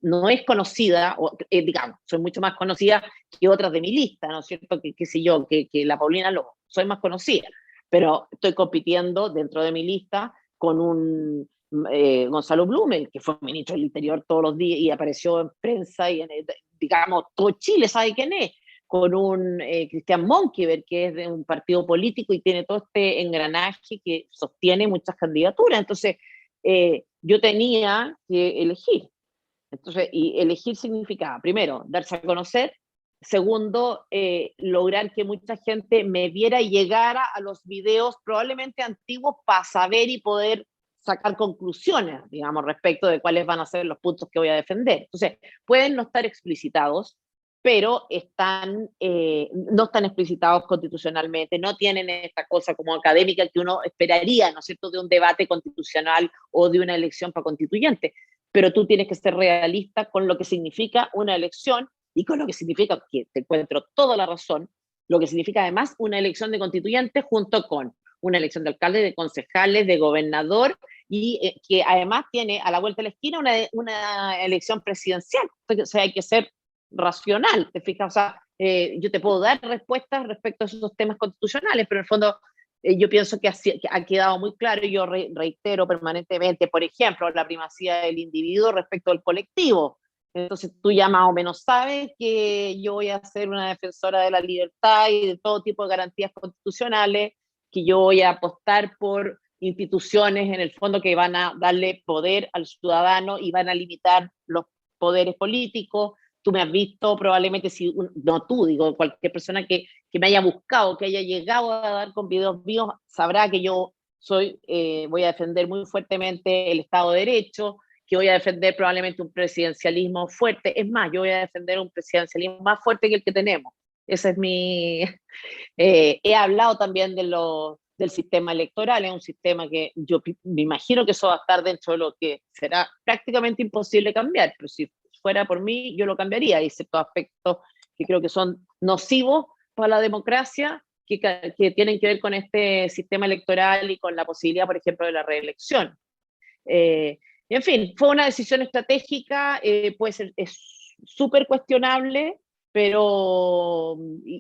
no es conocida, digamos, soy mucho más conocida que otras de mi lista, ¿no es cierto? Que la Paulina Lobo, soy más conocida, pero estoy compitiendo dentro de mi lista con un Gonzalo Blumen, que fue ministro del Interior todos los días y apareció en prensa y digamos, todo Chile sabe quién es, con un Cristian Monkeberg, que es de un partido político y tiene todo este engranaje que sostiene muchas candidaturas. Entonces, yo tenía que elegir. Entonces, y elegir significaba, primero, darse a conocer, segundo, lograr que mucha gente me viera y llegara a los videos probablemente antiguos para saber y poder sacar conclusiones, digamos, respecto de cuáles van a ser los puntos que voy a defender. Entonces, pueden no estar explicitados, pero no están explicitados constitucionalmente, no tienen esta cosa como académica que uno esperaría, ¿no es cierto?, de un debate constitucional o de una elección para constituyente. Pero tú tienes que ser realista con lo que significa una elección y con lo que significa, que te encuentro toda la razón, lo que significa además una elección de constituyentes junto con una elección de alcalde, de concejales, de gobernador, y que además tiene a la vuelta de la esquina una elección presidencial. O sea, hay que ser racional, ¿te fijas? O sea, yo te puedo dar respuestas respecto a esos temas constitucionales, pero en el fondo yo pienso que ha quedado muy claro, y yo reitero permanentemente, por ejemplo, la primacía del individuo respecto al colectivo. Entonces tú ya más o menos sabes que yo voy a ser una defensora de la libertad y de todo tipo de garantías constitucionales, que yo voy a apostar por instituciones en el fondo que van a darle poder al ciudadano y van a limitar los poderes políticos. Tú me has visto probablemente, no tú, digo, cualquier persona que me haya buscado, que haya llegado a dar con videos míos, sabrá que yo voy a defender muy fuertemente el Estado de Derecho, que voy a defender probablemente un presidencialismo fuerte. Es más, yo voy a defender un presidencialismo más fuerte que el que tenemos. Ese es mi... he hablado también del sistema electoral, es un sistema que yo me imagino que eso va a estar dentro de lo que será prácticamente imposible cambiar, pero si fuera por mí, yo lo cambiaría. Hay ciertos aspectos que creo que son nocivos para la democracia, que tienen que ver con este sistema electoral y con la posibilidad, por ejemplo, de la reelección. En fin, fue una decisión estratégica, pues es súper cuestionable, pero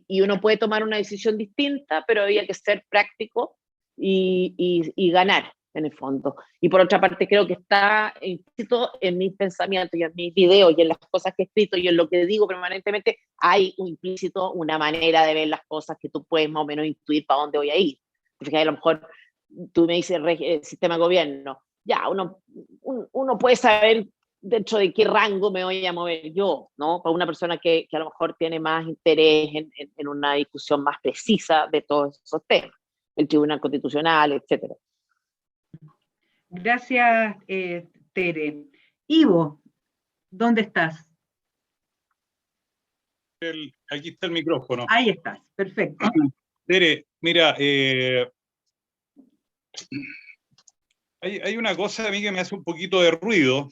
y uno puede tomar una decisión distinta, pero había que ser práctico y ganar, en el fondo. Y por otra parte, creo que está implícito en mis pensamientos y en mis videos y en las cosas que he escrito y en lo que digo permanentemente, hay un implícito, una manera de ver las cosas que tú puedes más o menos intuir para dónde voy a ir. Porque a lo mejor tú me dices sistema de gobierno, ya, uno puede saber dentro de qué rango me voy a mover yo, ¿no? Para una persona que a lo mejor tiene más interés en una discusión más precisa de todos esos temas, el Tribunal Constitucional, etcétera. Gracias, Tere. Ivo, ¿dónde estás? Aquí está el micrófono. Ahí estás, perfecto. Tere, mira, hay una cosa a mí que me hace un poquito de ruido.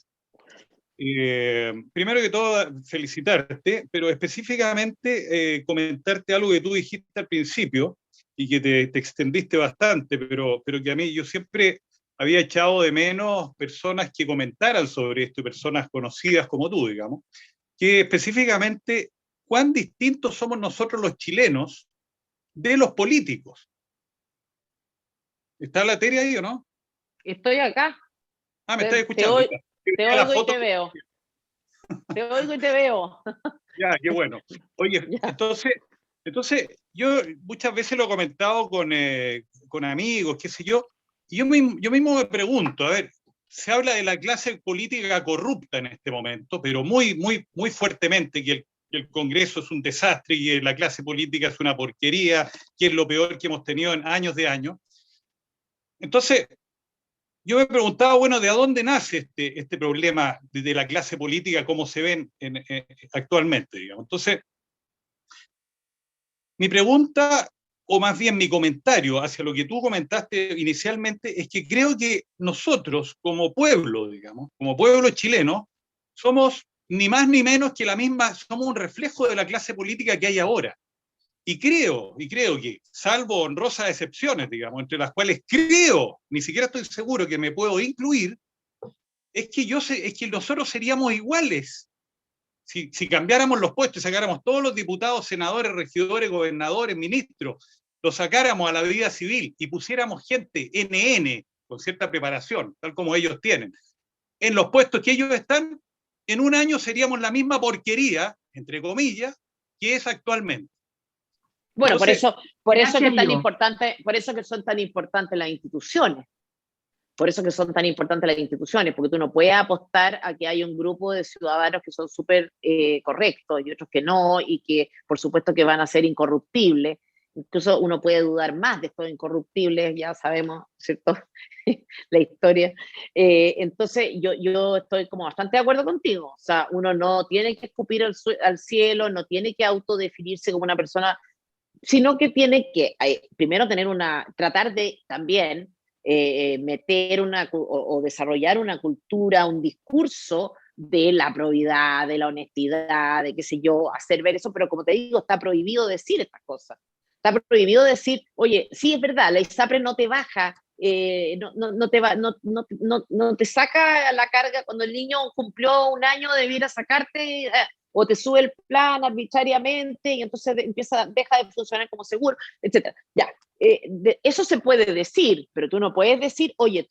Primero que todo, felicitarte, pero específicamente comentarte algo que tú dijiste al principio y que te extendiste bastante, pero que a mí yo siempre había echado de menos personas que comentaran sobre esto, personas conocidas como tú, digamos, que específicamente cuán distintos somos nosotros los chilenos de los políticos. ¿Está la Tere ahí o no? Estoy acá. Ah, me estás escuchando. Te oigo y te veo. Te oigo y te veo. Ya, qué bueno. Oye, entonces yo muchas veces lo he comentado con amigos, qué sé yo, y yo mismo me pregunto, a ver, se habla de la clase política corrupta en este momento, pero muy, muy, muy fuertemente, que el Congreso es un desastre y que la clase política es una porquería, que es lo peor que hemos tenido en años de años. Entonces, yo me preguntaba, bueno, ¿de dónde nace este problema de la clase política, cómo se ven actualmente, digamos? Entonces, mi pregunta, o más bien mi comentario hacia lo que tú comentaste inicialmente, es que creo que nosotros, como pueblo, digamos, como pueblo chileno, somos ni más ni menos que somos un reflejo de la clase política que hay ahora. Y creo que, salvo honrosas excepciones, digamos, entre las cuales creo, ni siquiera estoy seguro que me puedo incluir, es que nosotros seríamos iguales. Si cambiáramos los puestos y sacáramos todos los diputados, senadores, regidores, gobernadores, ministros, los sacáramos a la vida civil y pusiéramos gente NN, con cierta preparación, tal como ellos tienen, en los puestos que ellos están, en un año seríamos la misma porquería, entre comillas, que es actualmente. Bueno, Entonces, por eso que son tan importantes las instituciones. Por eso que son tan importantes las instituciones, porque tú no puedes apostar a que hay un grupo de ciudadanos que son súper correctos y otros que no, y que por supuesto que van a ser incorruptibles. incluso uno puede dudar más de estos incorruptibles, ya sabemos, ¿cierto? La historia. Entonces, yo estoy como bastante de acuerdo contigo. O sea, uno no tiene que escupir al cielo, no tiene que autodefinirse como una persona, sino que tiene que, primero, tratar de también meter o desarrollar una cultura, un discurso de la probidad, de la honestidad, de qué sé yo, hacer ver eso, pero como te digo, está prohibido decir estas cosas. Está prohibido decir, oye, sí, es verdad, la ISAPRE no te baja, no te saca la carga cuando el niño cumplió un año, debiera sacarte, o te sube el plan arbitrariamente y entonces deja de funcionar como seguro, etc. Ya, eso se puede decir, pero tú no puedes decir, oye,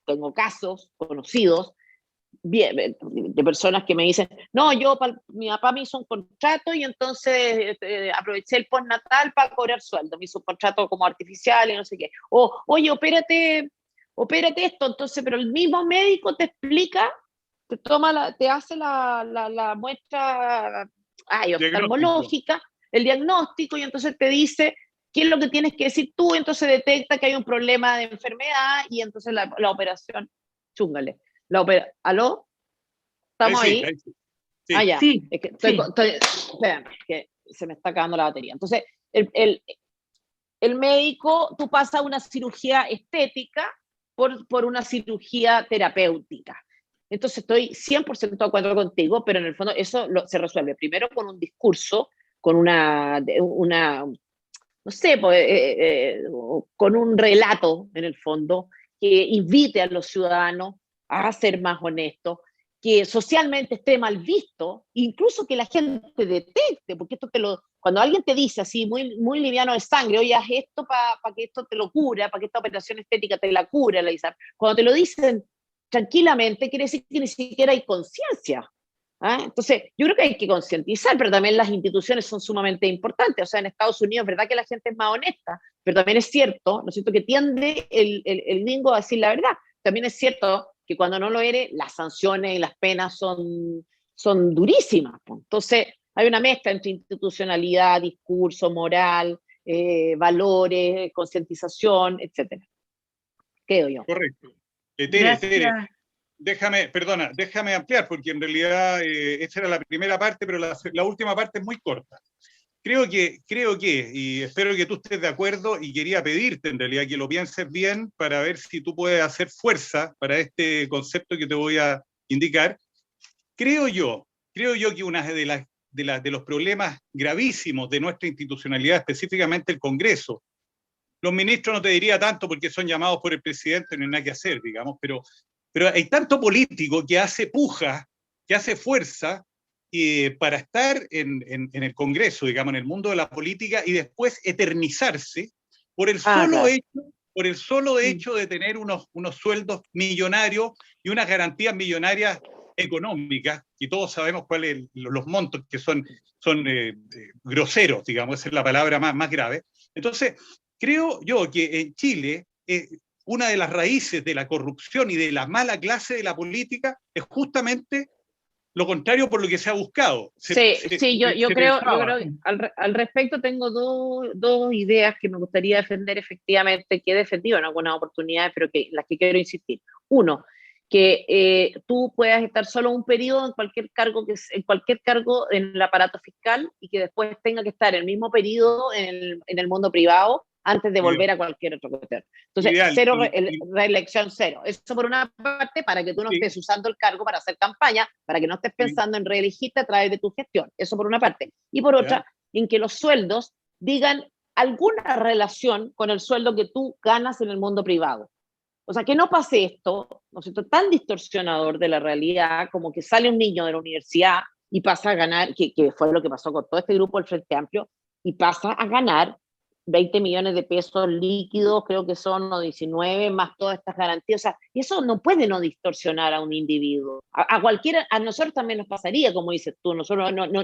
tengo casos conocidos bien, de personas que me dicen, no, mi papá me hizo un contrato y entonces aproveché el postnatal para cobrar sueldo, me hizo un contrato como artificial y no sé qué. O, oye, opérate esto, entonces, pero el mismo médico te explica, te hace la muestra oftalmológica, el diagnóstico, y entonces te dice qué es lo que tienes que decir tú, entonces detecta que hay un problema de enfermedad y entonces la operación, chúngale. ¿Aló? ¿Estamos ahí? Sí. Sí. Ah, ya. Sí, Es que sí. espérame, que se me está acabando la batería. Entonces, el médico, tú pasas una cirugía estética por una cirugía terapéutica. Entonces, estoy 100% de acuerdo contigo, pero en el fondo eso se resuelve primero con un discurso, con una no sé, con un relato, en el fondo, que invite a los ciudadanos a ser más honestos, que socialmente esté mal visto, incluso que la gente detecte, porque cuando alguien te dice así, muy, muy liviano de sangre, oye, haz esto para que esto te lo cura, para que esta operación estética te la cura, cuando te lo dicen tranquilamente, quiere decir que ni siquiera hay conciencia. Entonces, yo creo que hay que concientizar, pero también las instituciones son sumamente importantes. O sea, en Estados Unidos es verdad que la gente es más honesta, pero también es cierto, ¿no es cierto?, que tiende el gringo a decir la verdad. También es cierto que cuando no lo eres, las sanciones y las penas son durísimas. Entonces, hay una mezcla entre institucionalidad, discurso, moral, valores, concientización, etcétera. Creo yo. Correcto. Tere, Gracias. déjame ampliar, porque en realidad esta era la primera parte, pero la última parte es muy corta. Creo que, y espero que tú estés de acuerdo, y quería pedirte en realidad que lo pienses bien para ver si tú puedes hacer fuerza para este concepto que te voy a indicar. Creo yo que una de los problemas gravísimos de nuestra institucionalidad, específicamente el Congreso, los ministros no te diría tanto porque son llamados por el presidente, no hay nada que hacer, digamos, pero hay tanto político que hace puja, que hace fuerza para estar en el Congreso, digamos, en el mundo de la política, y después eternizarse por el solo hecho de tener unos sueldos millonarios y unas garantías millonarias económicas, y todos sabemos cuáles los montos que son groseros, digamos, esa es la palabra más grave. Entonces, creo yo que en Chile una de las raíces de la corrupción y de la mala clase de la política es justamente lo contrario por lo que se ha buscado. Yo creo al respecto tengo dos ideas que me gustaría defender efectivamente, que he defendido en algunas oportunidades, pero las que quiero insistir. Uno, que tú puedas estar solo un periodo en cualquier cargo en el aparato fiscal, y que después tenga que estar el mismo periodo en el mundo privado antes de volver a cualquier otro cuestión. Entonces, reelección cero. Eso por una parte, para que tú no estés usando el cargo para hacer campaña, para que no estés pensando en reelegirte a través de tu gestión. Eso por una parte. Y por otra, en que los sueldos digan alguna relación con el sueldo que tú ganas en el mundo privado. O sea, que no pase esto, ¿no es cierto?, tan distorsionador de la realidad, como que sale un niño de la universidad y pasa a ganar, que fue lo que pasó con todo este grupo del Frente Amplio, y pasa a ganar 20 millones de pesos líquidos, creo que son, o 19, más todas estas garantías. O sea, eso no puede no distorsionar a un individuo. A cualquiera, a nosotros también nos pasaría, como dices tú,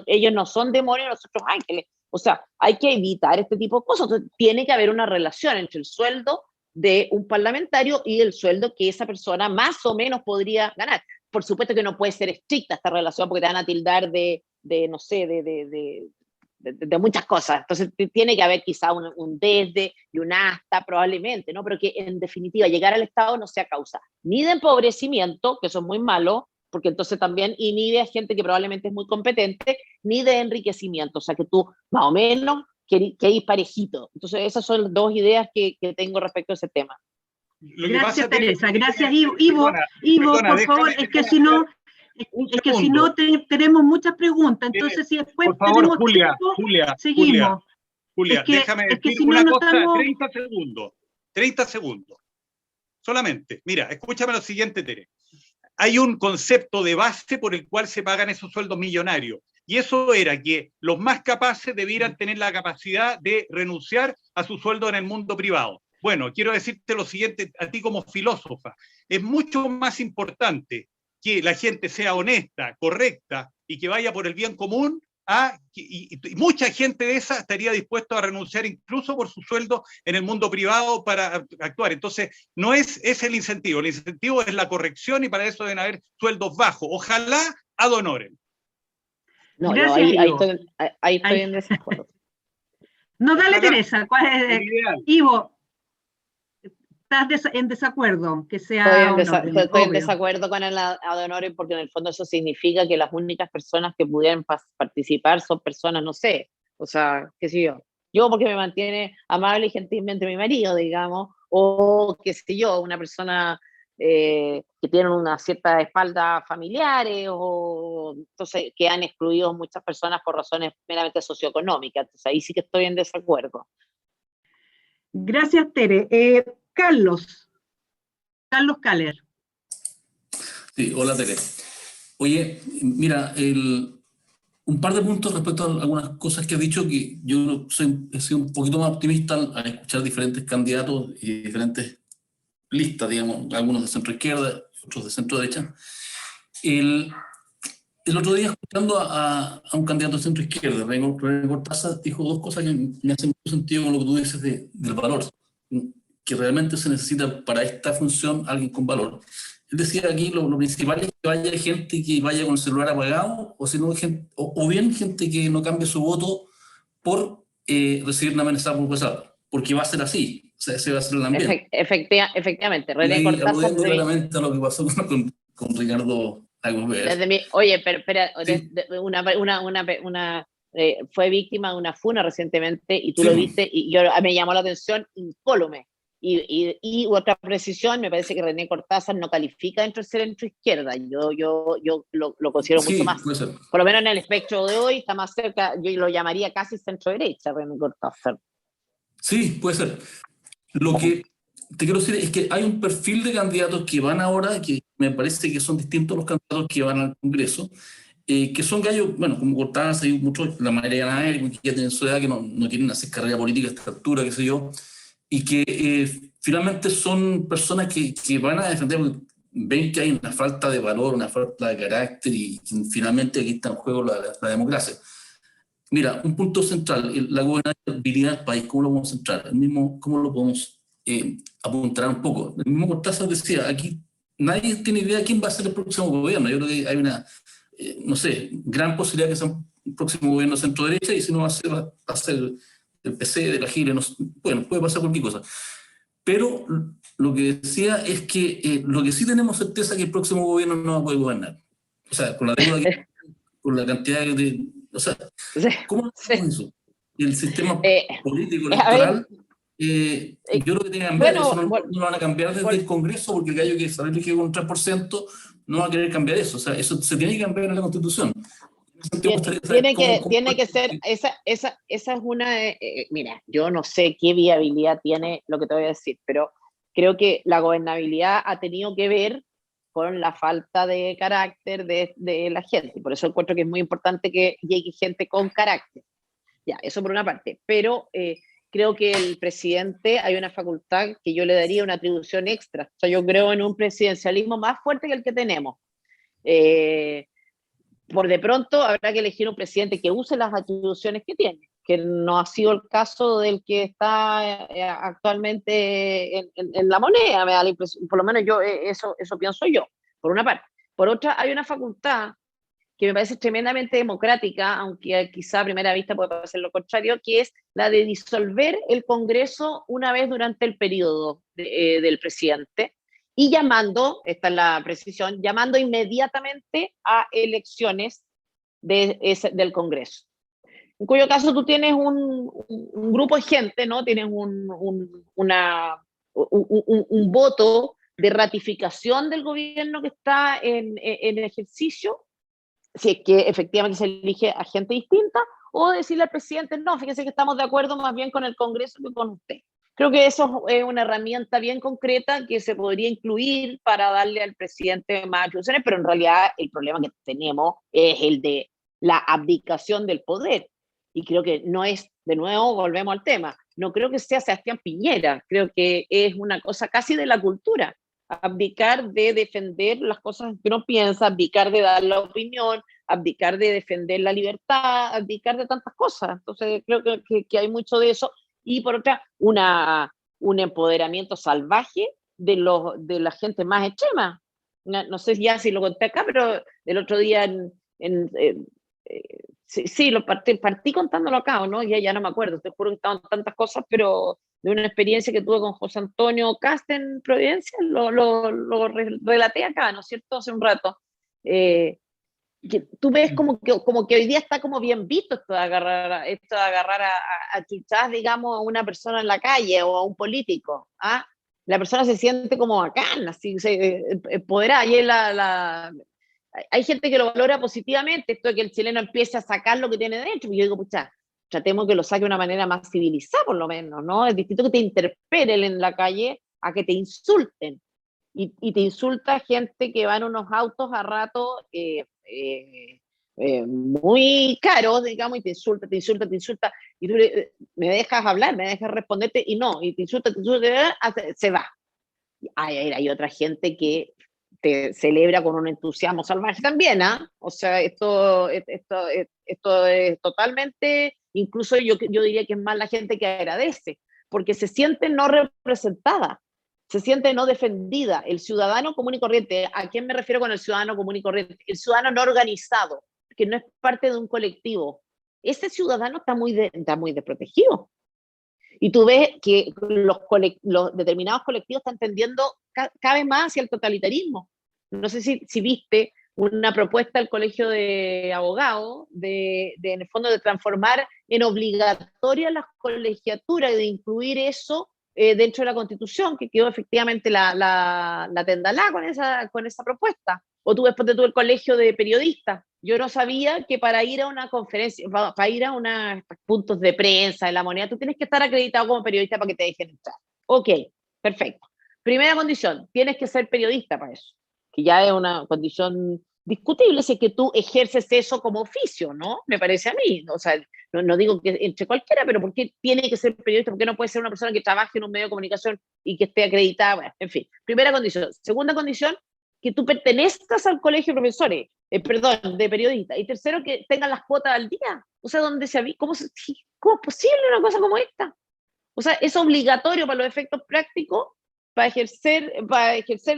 ellos no son demonios, nosotros ángeles. O sea, hay que evitar este tipo de cosas. Entonces, tiene que haber una relación entre el sueldo de un parlamentario y el sueldo que esa persona más o menos podría ganar. Por supuesto que no puede ser estricta esta relación, porque te van a tildar de no sé, de muchas cosas. Entonces tiene que haber quizá un desde y un hasta probablemente, ¿no? Pero que en definitiva llegar al Estado no sea causa ni de empobrecimiento, que eso es muy malo, porque entonces también inhibe a gente que probablemente es muy competente, ni de enriquecimiento, o sea que tú más o menos querís parejito. Entonces esas son las dos ideas que tengo respecto a ese tema. Gracias, Teresa. Gracias, Ivo. Ivo, por favor, es que si no, tenemos muchas preguntas, entonces si después por favor, tenemos Julia, tiempo, seguimos. Julia, déjame decir si no, una no cosa, estamos... 30 segundos. Solamente, mira, escúchame lo siguiente, Tere. Hay un concepto de base por el cual se pagan esos sueldos millonarios. Y eso era que los más capaces debieran tener la capacidad de renunciar a su sueldo en el mundo privado. Bueno, quiero decirte lo siguiente a ti como filósofa. Es mucho más importante que la gente sea honesta, correcta y que vaya por el bien común, y mucha gente de esa estaría dispuesta a renunciar incluso por su sueldo en el mundo privado para actuar. Entonces, no es el incentivo es la corrección y para eso deben haber sueldos bajos. Ojalá ad honorem. No, gracias, ahí estoy en desacuerdo. No, dale, Ojalá. Teresa, ¿cuál es? Ivo, ¿estás en desacuerdo que sea Estoy en desacuerdo con el ad honorem porque en el fondo eso significa que las únicas personas que pudieran participar son personas, no sé, o sea, qué sé yo porque me mantiene amable y gentilmente mi marido, digamos, o qué sé yo, una persona que tiene una cierta espalda familiares, o entonces que han excluido muchas personas por razones meramente socioeconómicas, entonces ahí sí que estoy en desacuerdo. Gracias, Tere. Carlos Caller. Sí, hola Tere. Oye, mira, un par de puntos respecto a algunas cosas que has dicho, que yo he sido un poquito más optimista al escuchar diferentes candidatos y diferentes listas, digamos, algunos de centro izquierda, otros de centro derecha. El otro día, escuchando a un candidato de centro izquierda, René Cortázar, dijo dos cosas que me hacen mucho sentido con lo que tú dices del valor, que realmente se necesita para esta función alguien con valor. Él decía aquí lo principal es que vaya gente que vaya con el celular apagado, o, si no, o bien gente que no cambie su voto por recibir una amenaza por WhatsApp, porque va a ser así, o sea, ese va a ser el ambiente. Efectivamente, René Cortázar... Aludiendo claramente a lo que pasó con Ricardo Lagos. Oye, pero espera, sí. fue víctima de una funa recientemente y tú sí, lo viste y me llamó la atención incólume. Y otra precisión, me parece que René Cortázar no califica dentro de centro izquierda. Yo lo considero mucho más. Puede ser. Por lo menos en el espectro de hoy está más cerca, yo lo llamaría casi centro derecha, René Cortázar. Sí, puede ser. Lo que te quiero decir es que hay un perfil de candidatos que van ahora, que me parece que son distintos a los candidatos que van al Congreso, que son gallos, bueno, como Cortázar y muchos, la mayoría de que ya tienen su edad, que no quieren hacer carrera política a esta altura, qué sé yo, y que finalmente son personas que van a defender, ven que hay una falta de valor, una falta de carácter, y finalmente aquí está en juego la democracia. Mira, un punto central, la gobernabilidad del país, ¿cómo lo vamos a centrar? ¿Cómo lo podemos apuntar un poco? El mismo Cortázar decía, aquí nadie tiene idea de quién va a ser el próximo gobierno. Yo creo que hay una, no sé, gran posibilidad que sea un próximo gobierno centro-derecha, y si no va a ser el PC, de la Gire, bueno, puede pasar cualquier cosa. Pero lo que decía es que lo que sí tenemos certeza es que el próximo gobierno no va a poder gobernar. O sea, con la deuda, con la cantidad de... O sea, ¿cómo hacemos eso? El sistema político electoral, yo creo que tiene que cambiar. Eso no lo van a cambiar desde el Congreso, porque el gallo que sale elegido con un 3% no va a querer cambiar eso. O sea, eso se tiene que cambiar en la Constitución. Tiene que ser, esa es una, mira, yo no sé qué viabilidad tiene lo que te voy a decir, pero creo que la gobernabilidad ha tenido que ver con la falta de carácter de la gente, por eso encuentro que es muy importante que llegue gente con carácter, ya, eso por una parte, pero creo que el presidente hay una facultad que yo le daría una atribución extra, o sea, yo creo en un presidencialismo más fuerte que el que tenemos, por de pronto habrá que elegir un presidente que use las atribuciones que tiene, que no ha sido el caso del que está actualmente en la moneda, me da la impresión, por lo menos yo eso pienso yo, por una parte. Por otra, hay una facultad que me parece tremendamente democrática, aunque quizá a primera vista puede parecer lo contrario, que es la de disolver el Congreso una vez durante el periodo del presidente y llamando, esta es la precisión, llamando inmediatamente a elecciones del Congreso. En cuyo caso tú tienes un grupo de gente, ¿no? Tienes un voto de ratificación del gobierno que está en ejercicio, si es que efectivamente se elige a gente distinta, o decirle al presidente, no, fíjese que estamos de acuerdo más bien con el Congreso que con usted. Creo que eso es una herramienta bien concreta que se podría incluir para darle al presidente más atribuciones, pero en realidad el problema que tenemos es el de la abdicación del poder. Y creo que no es, de nuevo, volvemos al tema, no creo que sea Sebastián Piñera, creo que es una cosa casi de la cultura, abdicar de defender las cosas que uno piensa, abdicar de dar la opinión, abdicar de defender la libertad, abdicar de tantas cosas. Entonces creo que hay mucho de eso. Y por otra, un empoderamiento salvaje de la gente más extrema. No sé ya si lo conté acá, pero el otro día sí, partí contándolo acá, ¿o no? Ya no me acuerdo, te juro que estaban tantas cosas, pero de una experiencia que tuve con José Antonio Cast en Providencia, lo relaté acá, ¿no es cierto?, hace un rato. Que tú ves como que hoy día está como bien visto esto de agarrar a chuchas, digamos, a una persona en la calle o a un político, ¿ah? La persona se siente como bacán, así, empoderada, y hay gente que lo valora positivamente, esto de que el chileno empiece a sacar lo que tiene dentro, y yo digo, pucha, tratemos que lo saque de una manera más civilizada, por lo menos, ¿no? Es distinto que te interpelen en la calle a que te insulten, y te insulta gente que va en unos autos a rato muy caros, digamos, y te insulta, y tú me dejas hablar, me dejas responderte, y no, y te insulta, se va. Hay otra gente que te celebra con un entusiasmo salvaje también, ¿ah? O sea, esto es totalmente, incluso yo diría que es más la gente que agradece, porque se siente no representada, se siente no defendida. El ciudadano común y corriente, ¿a quién me refiero con el ciudadano común y corriente? El ciudadano no organizado, que no es parte de un colectivo. Ese ciudadano está muy desprotegido. Y tú ves que los determinados colectivos están tendiendo cada vez más hacia el totalitarismo. No sé si viste una propuesta del Colegio de Abogados en el fondo de transformar en obligatoria las colegiaturas y de incluir eso dentro de la Constitución, que quedó efectivamente la tendalá con esa propuesta. O tú después de el Colegio de Periodistas. Yo no sabía que para ir a una conferencia, para ir a unos puntos de prensa de La Moneda, tú tienes que estar acreditado como periodista para que te dejen entrar. Ok, perfecto. Primera condición, tienes que ser periodista para eso, que ya es una condición discutible si es que tú ejerces eso como oficio, ¿no? Me parece a mí. O sea, no digo que entre cualquiera, pero ¿por qué tiene que ser periodista? ¿Por qué no puede ser una persona que trabaje en un medio de comunicación y que esté acreditada? Bueno, en fin, primera condición. Segunda condición, que tú pertenezcas al colegio de profesores, de periodistas. Y tercero, que tengan las cuotas al día. O sea, ¿cómo es posible una cosa como esta? O sea, es obligatorio para los efectos prácticos para ejercer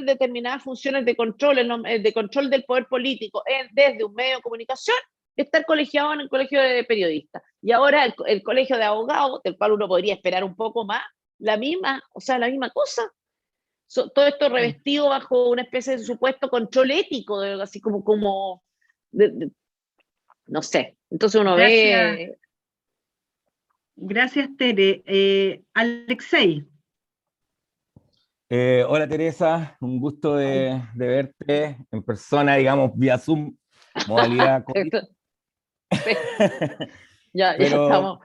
determinadas funciones de control del poder político desde un medio de comunicación, estar colegiado en el colegio de periodistas. Y ahora el colegio de abogados, del cual uno podría esperar un poco más, la misma cosa. Todo esto revestido bajo una especie de supuesto control ético, así como no sé. Entonces uno ve... Gracias, Tere. Alexei. Hola Teresa, un gusto de verte en persona, digamos, vía Zoom, modalidad COVID. ya estamos.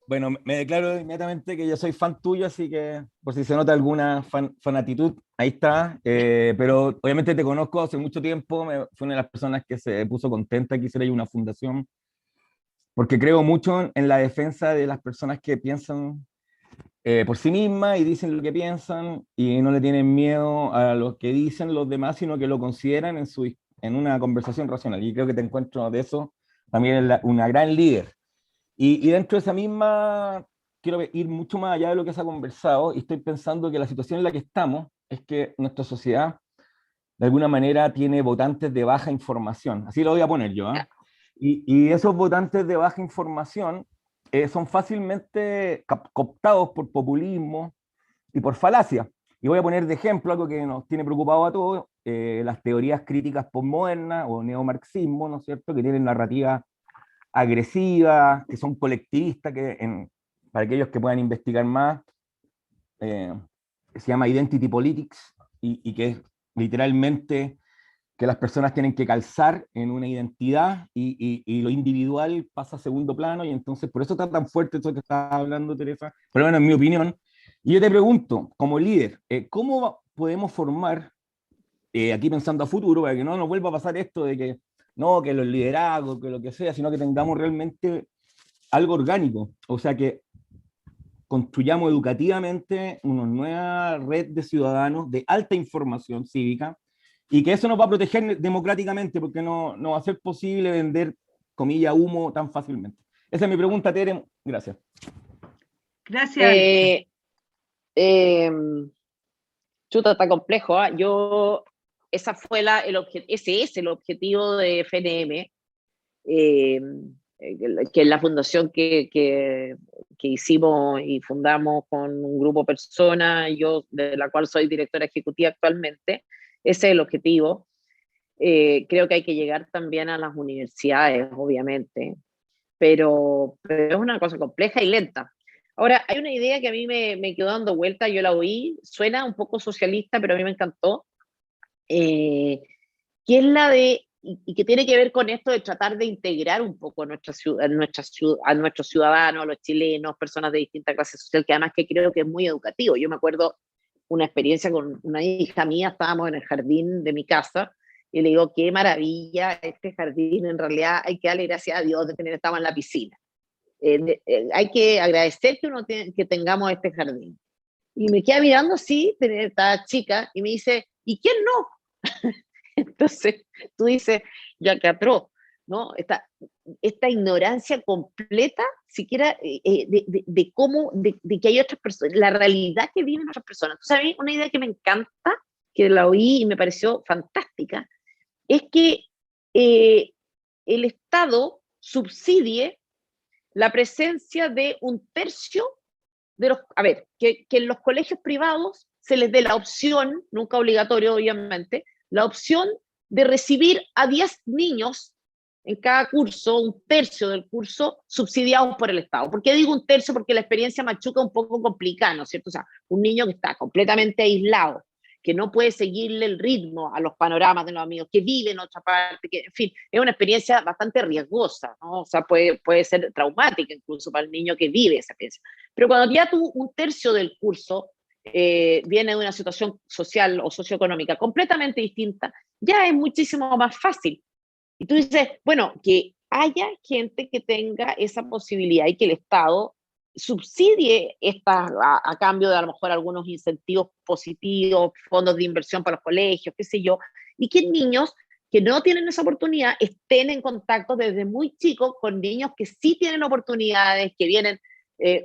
Bueno, me declaro inmediatamente que yo soy fan tuyo, así que por si se nota alguna fanatitud, ahí está. Pero obviamente te conozco hace mucho tiempo, fui una de las personas que se puso contenta que hiciera yo una fundación, porque creo mucho en la defensa de las personas que piensan por sí mismas y dicen lo que piensan y no le tienen miedo a lo que dicen los demás, sino que lo consideran en una conversación racional. Y creo que te encuentro de eso también una gran líder. Y dentro de esa misma, quiero ir mucho más allá de lo que se ha conversado, y estoy pensando que la situación en la que estamos es que nuestra sociedad de alguna manera tiene votantes de baja información, así lo voy a poner yo, ¿eh? Y esos votantes de baja información son fácilmente cooptados por populismo y por falacia. Y voy a poner de ejemplo algo que nos tiene preocupado a todos, las teorías críticas postmodernas o neomarxismo, ¿no es cierto?, que tienen narrativas agresivas, que son colectivistas, para aquellos que puedan investigar más, se llama Identity Politics, y que es literalmente que las personas tienen que calzar en una identidad y lo individual pasa a segundo plano, y entonces por eso está tan fuerte eso que estaba hablando Teresa, pero bueno, en mi opinión. Y yo te pregunto, como líder, ¿cómo podemos formar, aquí pensando a futuro, para que no nos vuelva a pasar esto de que no, que los liderazgos, que lo que sea, sino que tengamos realmente algo orgánico? O sea, que construyamos educativamente una nueva red de ciudadanos de alta información cívica, y que eso nos va a proteger democráticamente, porque no va a ser posible vender, comillas, humo tan fácilmente. Esa es mi pregunta, Tere. Gracias. Gracias. Chuta, está complejo, ¿eh? Ese es el objetivo de FNM, que es la fundación que hicimos y fundamos con un grupo de personas, yo de la cual soy directora ejecutiva actualmente. Ese es el objetivo. Creo que hay que llegar también a las universidades, obviamente, pero es una cosa compleja y lenta. Ahora, hay una idea que a mí me quedó dando vuelta, yo la oí, suena un poco socialista, pero a mí me encantó, que es la de, y que tiene que ver con esto de tratar de integrar un poco a nuestros ciudadanos, a los chilenos, personas de distinta clase social, que además que creo que es muy educativo. Yo me acuerdo una experiencia con una hija mía, estábamos en el jardín de mi casa, y le digo, qué maravilla este jardín, en realidad hay que darle gracias a Dios de tener, estamos en la piscina. Hay que agradecer que tengamos este jardín. Y me queda mirando así, esta chica, y me dice, ¿y quién no? Entonces tú dices, ya que atroz, ¿no? Esta ignorancia completa, siquiera de cómo, de que hay otras personas, la realidad que viven otras personas. Entonces a mí una idea que me encanta, que la oí y me pareció fantástica, es que el Estado subsidie la presencia de un tercio de los, que en los colegios privados se les dé la opción, nunca obligatorio obviamente, la opción de recibir a 10 niños en cada curso, un tercio del curso, subsidiados por el Estado. ¿Por qué digo un tercio? Porque la experiencia machuca un poco complicada, ¿no es cierto? O sea, un niño que está completamente aislado, que no puede seguirle el ritmo a los panoramas de los amigos, que vive en otra parte, que, en fin, es una experiencia bastante riesgosa, ¿no? O sea, puede ser traumática incluso para el niño que vive esa experiencia. Pero cuando ya tú un tercio del curso viene de una situación social o socioeconómica completamente distinta, ya es muchísimo más fácil. Y tú dices, bueno, que haya gente que tenga esa posibilidad y que el Estado subsidie a cambio de a lo mejor algunos incentivos positivos, fondos de inversión para los colegios, qué sé yo, y que niños que no tienen esa oportunidad estén en contacto desde muy chicos con niños que sí tienen oportunidades, que vienen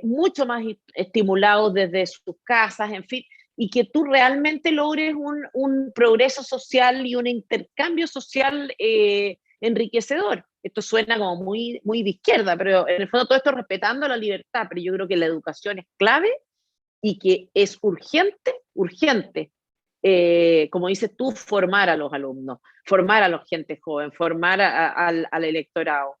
mucho más estimulados desde sus casas, en fin, y que tú realmente logres un progreso social y un intercambio social enriquecedor. Esto suena como muy, muy de izquierda, pero en el fondo todo esto respetando la libertad, pero yo creo que la educación es clave y que es urgente, como dices tú, formar a los alumnos, formar a la gente joven, formar al electorado.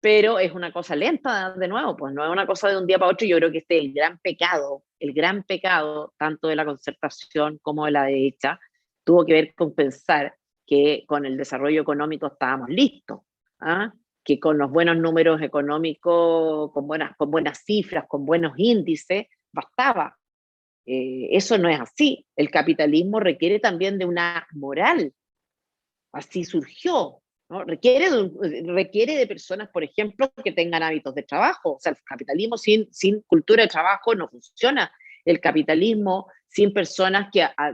Pero es una cosa lenta, de nuevo, pues no es una cosa de un día para otro. Yo creo que este es el gran pecado, tanto de la concertación como de la derecha, tuvo que ver con pensar que con el desarrollo económico estábamos listos, ¿ah? Que con los buenos números económicos, con buenas cifras, con buenos índices, bastaba. Eso no es así. El capitalismo requiere también de una moral. Así surgió, ¿no? Requiere de personas, por ejemplo, que tengan hábitos de trabajo. O sea, el capitalismo sin cultura de trabajo no funciona. El capitalismo sin personas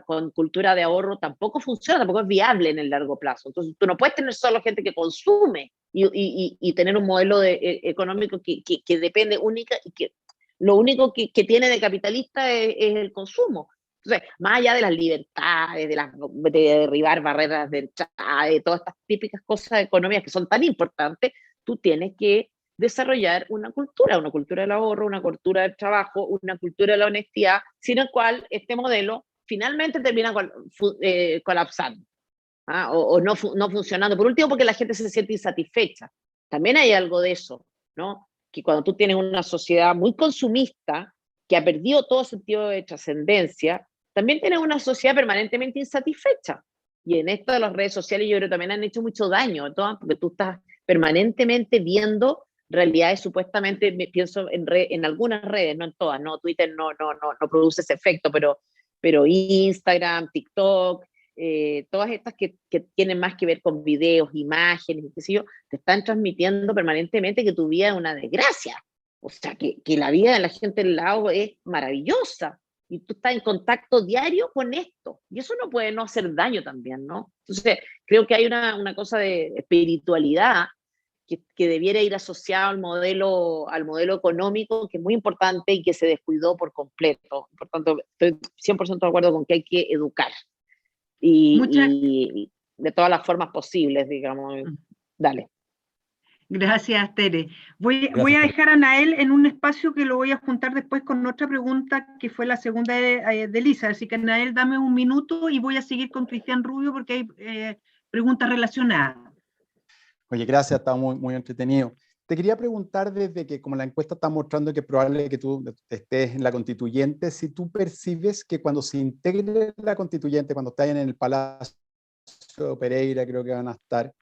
con cultura de ahorro tampoco funciona, tampoco es viable en el largo plazo. Entonces, tú no puedes tener solo gente que consume y tener un modelo económico que depende única y que lo único que tiene de capitalista es el consumo. Entonces, más allá de las libertades, de derribar barreras de entrada, de todas estas típicas cosas económicas que son tan importantes, tú tienes que desarrollar una cultura del ahorro, una cultura del trabajo, una cultura de la honestidad, sin la cual este modelo finalmente termina colapsando, ¿ah? O no funcionando. Por último, porque la gente se siente insatisfecha. También hay algo de eso, ¿no? Que cuando tú tienes una sociedad muy consumista, que ha perdido todo sentido de trascendencia, también tienes una sociedad permanentemente insatisfecha. Y en esto de las redes sociales yo creo que también han hecho mucho daño, ¿no? Porque tú estás permanentemente viendo realidades supuestamente, pienso en algunas redes, no en todas, no, Twitter no produce ese efecto, pero Instagram, TikTok, todas estas que tienen más que ver con videos, imágenes, qué sé yo, te están transmitiendo permanentemente que tu vida es una desgracia. O sea, que la vida de la gente al lado es maravillosa. Y tú estás en contacto diario con esto. Y eso no puede no hacer daño también, ¿no? Entonces, creo que hay una cosa de espiritualidad que debiera ir asociado al modelo económico, que es muy importante y que se descuidó por completo. Por tanto, estoy 100% de acuerdo con que hay que educar. Y de todas las formas posibles, digamos. Dale. Gracias, Tere. Voy a Tere. dejar a Nael en un espacio que lo voy a juntar después con otra pregunta que fue la segunda de Lisa. Así que, Nael, dame un minuto y voy a seguir con Cristian Rubio porque hay preguntas relacionadas. Oye, gracias, está muy entretenido. Te quería preguntar, desde que como la encuesta está mostrando que es probable que tú estés en la constituyente, si tú percibes que cuando se integre la constituyente, cuando estén en el Palacio Pereira, creo que van a estar,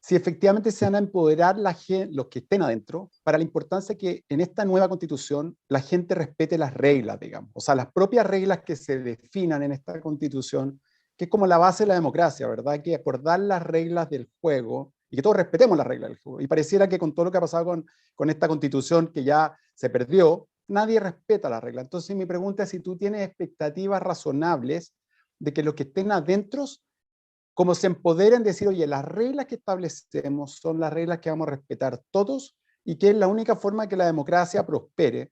si efectivamente se van a empoderar los que estén adentro, para la importancia que en esta nueva constitución la gente respete las reglas, digamos. O sea, las propias reglas que se definan en esta constitución, que es como la base de la democracia, ¿verdad? Que acordar las reglas del juego y que todos respetemos las reglas del juego. Y pareciera que con todo lo que ha pasado con esta constitución que ya se perdió, nadie respeta las reglas. Entonces mi pregunta es si tú tienes expectativas razonables de que los que estén adentro, como se empoderen, decir, oye, las reglas que establecemos son las reglas que vamos a respetar todos y que es la única forma que la democracia prospere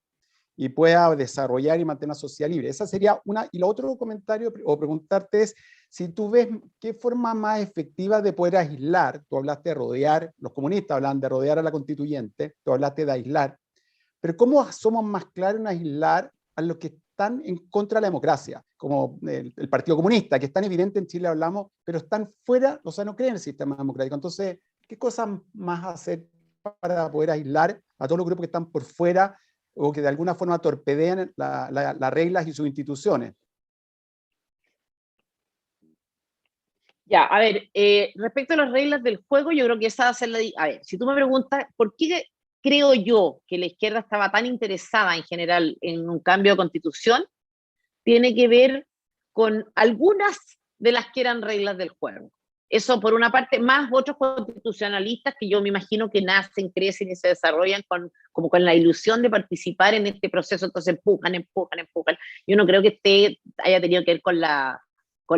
y pueda desarrollar y mantener una sociedad libre. Esa sería una. Y lo otro comentario o preguntarte es, si tú ves qué forma más efectiva de poder aislar, tú hablaste de rodear, los comunistas hablan de rodear a la constituyente, tú hablaste de aislar, pero ¿cómo somos más claros en aislar a los que están en contra de la democracia? Como el Partido Comunista, que es tan evidente en Chile, hablamos, pero están fuera, o sea, no creen en el sistema democrático. Entonces, ¿qué cosas más hacer para poder aislar a todos los grupos que están por fuera o que de alguna forma torpedean las reglas y sus instituciones? Ya, a ver, respecto a las reglas del juego, yo creo que esa va a ser la... A ver, si tú me preguntas, ¿por qué creo yo que la izquierda estaba tan interesada en general en un cambio de constitución? Tiene que ver con algunas de las que eran reglas del juego. Eso por una parte, más otros constitucionalistas que yo me imagino que nacen, crecen y se desarrollan como con la ilusión de participar en este proceso, entonces empujan. Yo no creo que haya tenido que ver con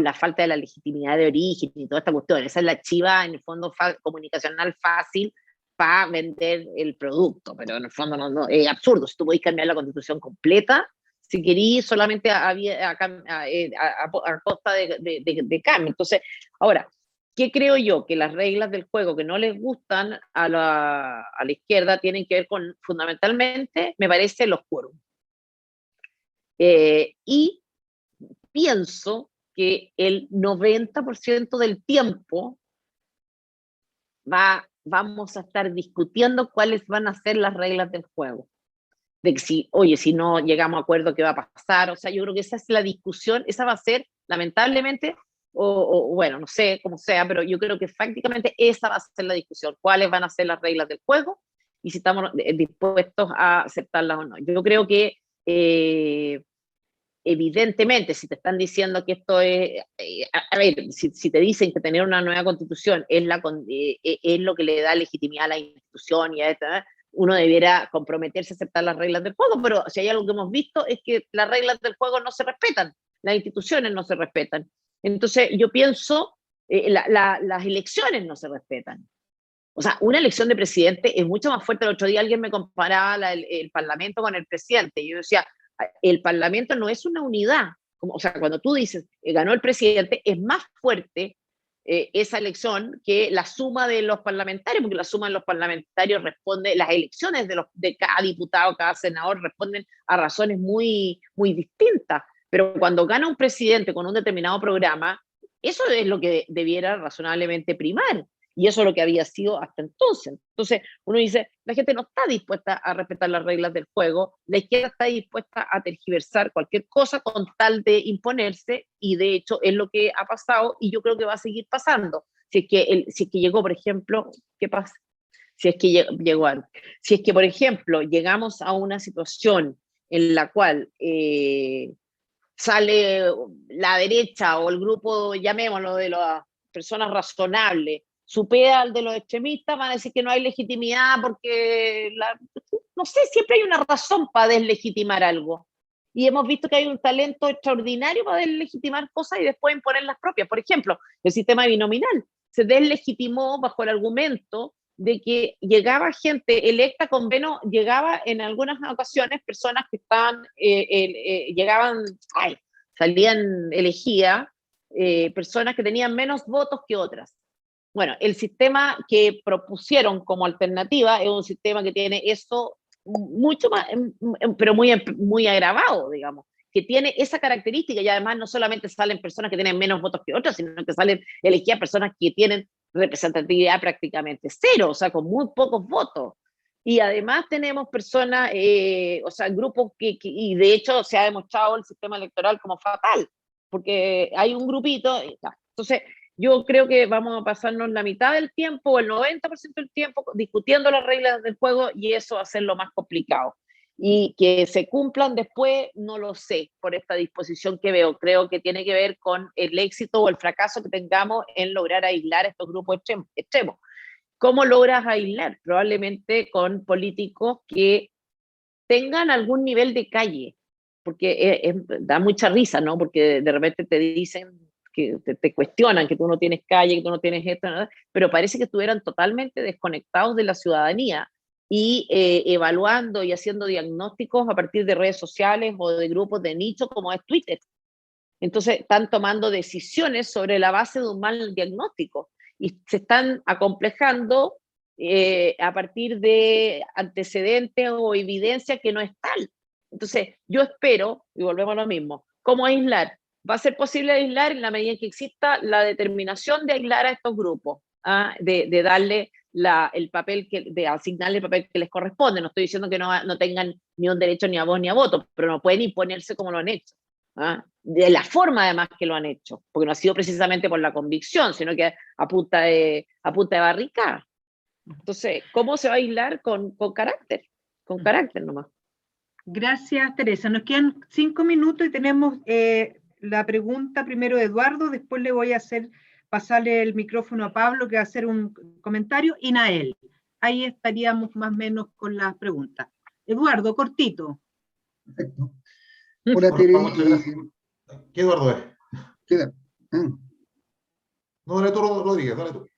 la falta de la legitimidad de origen y toda esta cuestión. Esa es la chiva, en el fondo, comunicacional fácil para vender el producto, pero en el fondo no, es absurdo. Si tú podés cambiar la constitución completa, si querís solamente a costa de cambio. Entonces, ahora, ¿qué creo yo? Que las reglas del juego que no les gustan a la izquierda tienen que ver con, fundamentalmente, me parece, los quórum. Y pienso que el 90% del tiempo vamos a estar discutiendo cuáles van a ser las reglas del juego. De que si no llegamos a acuerdo, ¿qué va a pasar? O sea, yo creo que esa es la discusión, esa va a ser, lamentablemente, bueno, no sé cómo sea, pero yo creo que prácticamente esa va a ser la discusión, cuáles van a ser las reglas del juego y si estamos dispuestos a aceptarlas o no. Yo creo que evidentemente, si te están diciendo que esto es, a ver, si te dicen que tener una nueva constitución es lo que le da legitimidad a la institución y a esta, uno debiera comprometerse a aceptar las reglas del juego, pero si hay algo que hemos visto es que las reglas del juego no se respetan, las instituciones no se respetan. Entonces yo pienso, las elecciones no se respetan. O sea, una elección de presidente es mucho más fuerte. El otro día alguien me comparaba el Parlamento con el presidente, y yo decía, el Parlamento no es una unidad, o sea, cuando tú dices ganó el presidente, es más fuerte esa elección que la suma de los parlamentarios, porque la suma de los parlamentarios responde, las elecciones de cada diputado, cada senador responden a razones muy, muy distintas. Pero cuando gana un presidente con un determinado programa, eso es lo que debiera razonablemente primar. Y eso es lo que había sido hasta entonces. Entonces, uno dice, la gente no está dispuesta a respetar las reglas del juego, la izquierda está dispuesta a tergiversar cualquier cosa con tal de imponerse, y de hecho es lo que ha pasado, y yo creo que va a seguir pasando. Si es que llegó, por ejemplo, ¿qué pasa? Si es que llegó antes. Si es que, por ejemplo, llegamos a una situación en la cual sale la derecha o el grupo, llamémoslo, de las personas razonables, supera al de los extremistas, van a decir que no hay legitimidad porque, no sé, siempre hay una razón para deslegitimar algo. Y hemos visto que hay un talento extraordinario para deslegitimar cosas y después imponer las propias. Por ejemplo, el sistema binominal se deslegitimó bajo el argumento de que llegaba gente electa con menos, llegaba en algunas ocasiones personas que estaban, salían elegidas, personas que tenían menos votos que otras. Bueno, el sistema que propusieron como alternativa es un sistema que tiene eso mucho más, pero muy agravado, digamos, que tiene esa característica, y además no solamente salen personas que tienen menos votos que otras, sino que salen elegidas personas que tienen representatividad prácticamente cero, o sea, con muy pocos votos. Y además tenemos personas, o sea, grupos y de hecho se ha demostrado el sistema electoral como fatal, porque hay un grupito, entonces yo creo que vamos a pasarnos la mitad del tiempo, el 90% del tiempo, discutiendo las reglas del juego, y eso va a ser lo más complicado. Y que se cumplan después, no lo sé, por esta disposición que veo. Creo que tiene que ver con el éxito o el fracaso que tengamos en lograr aislar estos grupos extremos. ¿Cómo logras aislar? Probablemente con políticos que tengan algún nivel de calle, porque da mucha risa, ¿no? Porque de repente te dicen que te cuestionan que tú no tienes calle, que tú no tienes esto, ¿no? Pero parece que estuvieran totalmente desconectados de la ciudadanía y evaluando y haciendo diagnósticos a partir de redes sociales o de grupos de nicho como es Twitter. Entonces están tomando decisiones sobre la base de un mal diagnóstico y se están acomplejando a partir de antecedentes o evidencia que no es tal. Entonces yo espero, y volvemos a lo mismo, ¿cómo aislar? Va a ser posible aislar en la medida en que exista la determinación de aislar a estos grupos, de darle el papel, de asignarle el papel que les corresponde. No estoy diciendo que no tengan ni un derecho ni a voz ni a voto, pero no pueden imponerse como lo han hecho. De la forma además que lo han hecho, porque no ha sido precisamente por la convicción, sino que a punta de barricada. Entonces, ¿cómo se va a aislar? Con carácter nomás. Gracias, Teresa. Nos quedan 5 minutos y tenemos la pregunta primero de Eduardo, después le voy a pasarle el micrófono a Pablo, que va a hacer un comentario, y Nael. Ahí estaríamos más o menos con las preguntas. Eduardo, cortito. Perfecto. Hola, Tere. ¿Qué Eduardo es? ¿Qué? No, dale tú, Rodríguez, dale tú.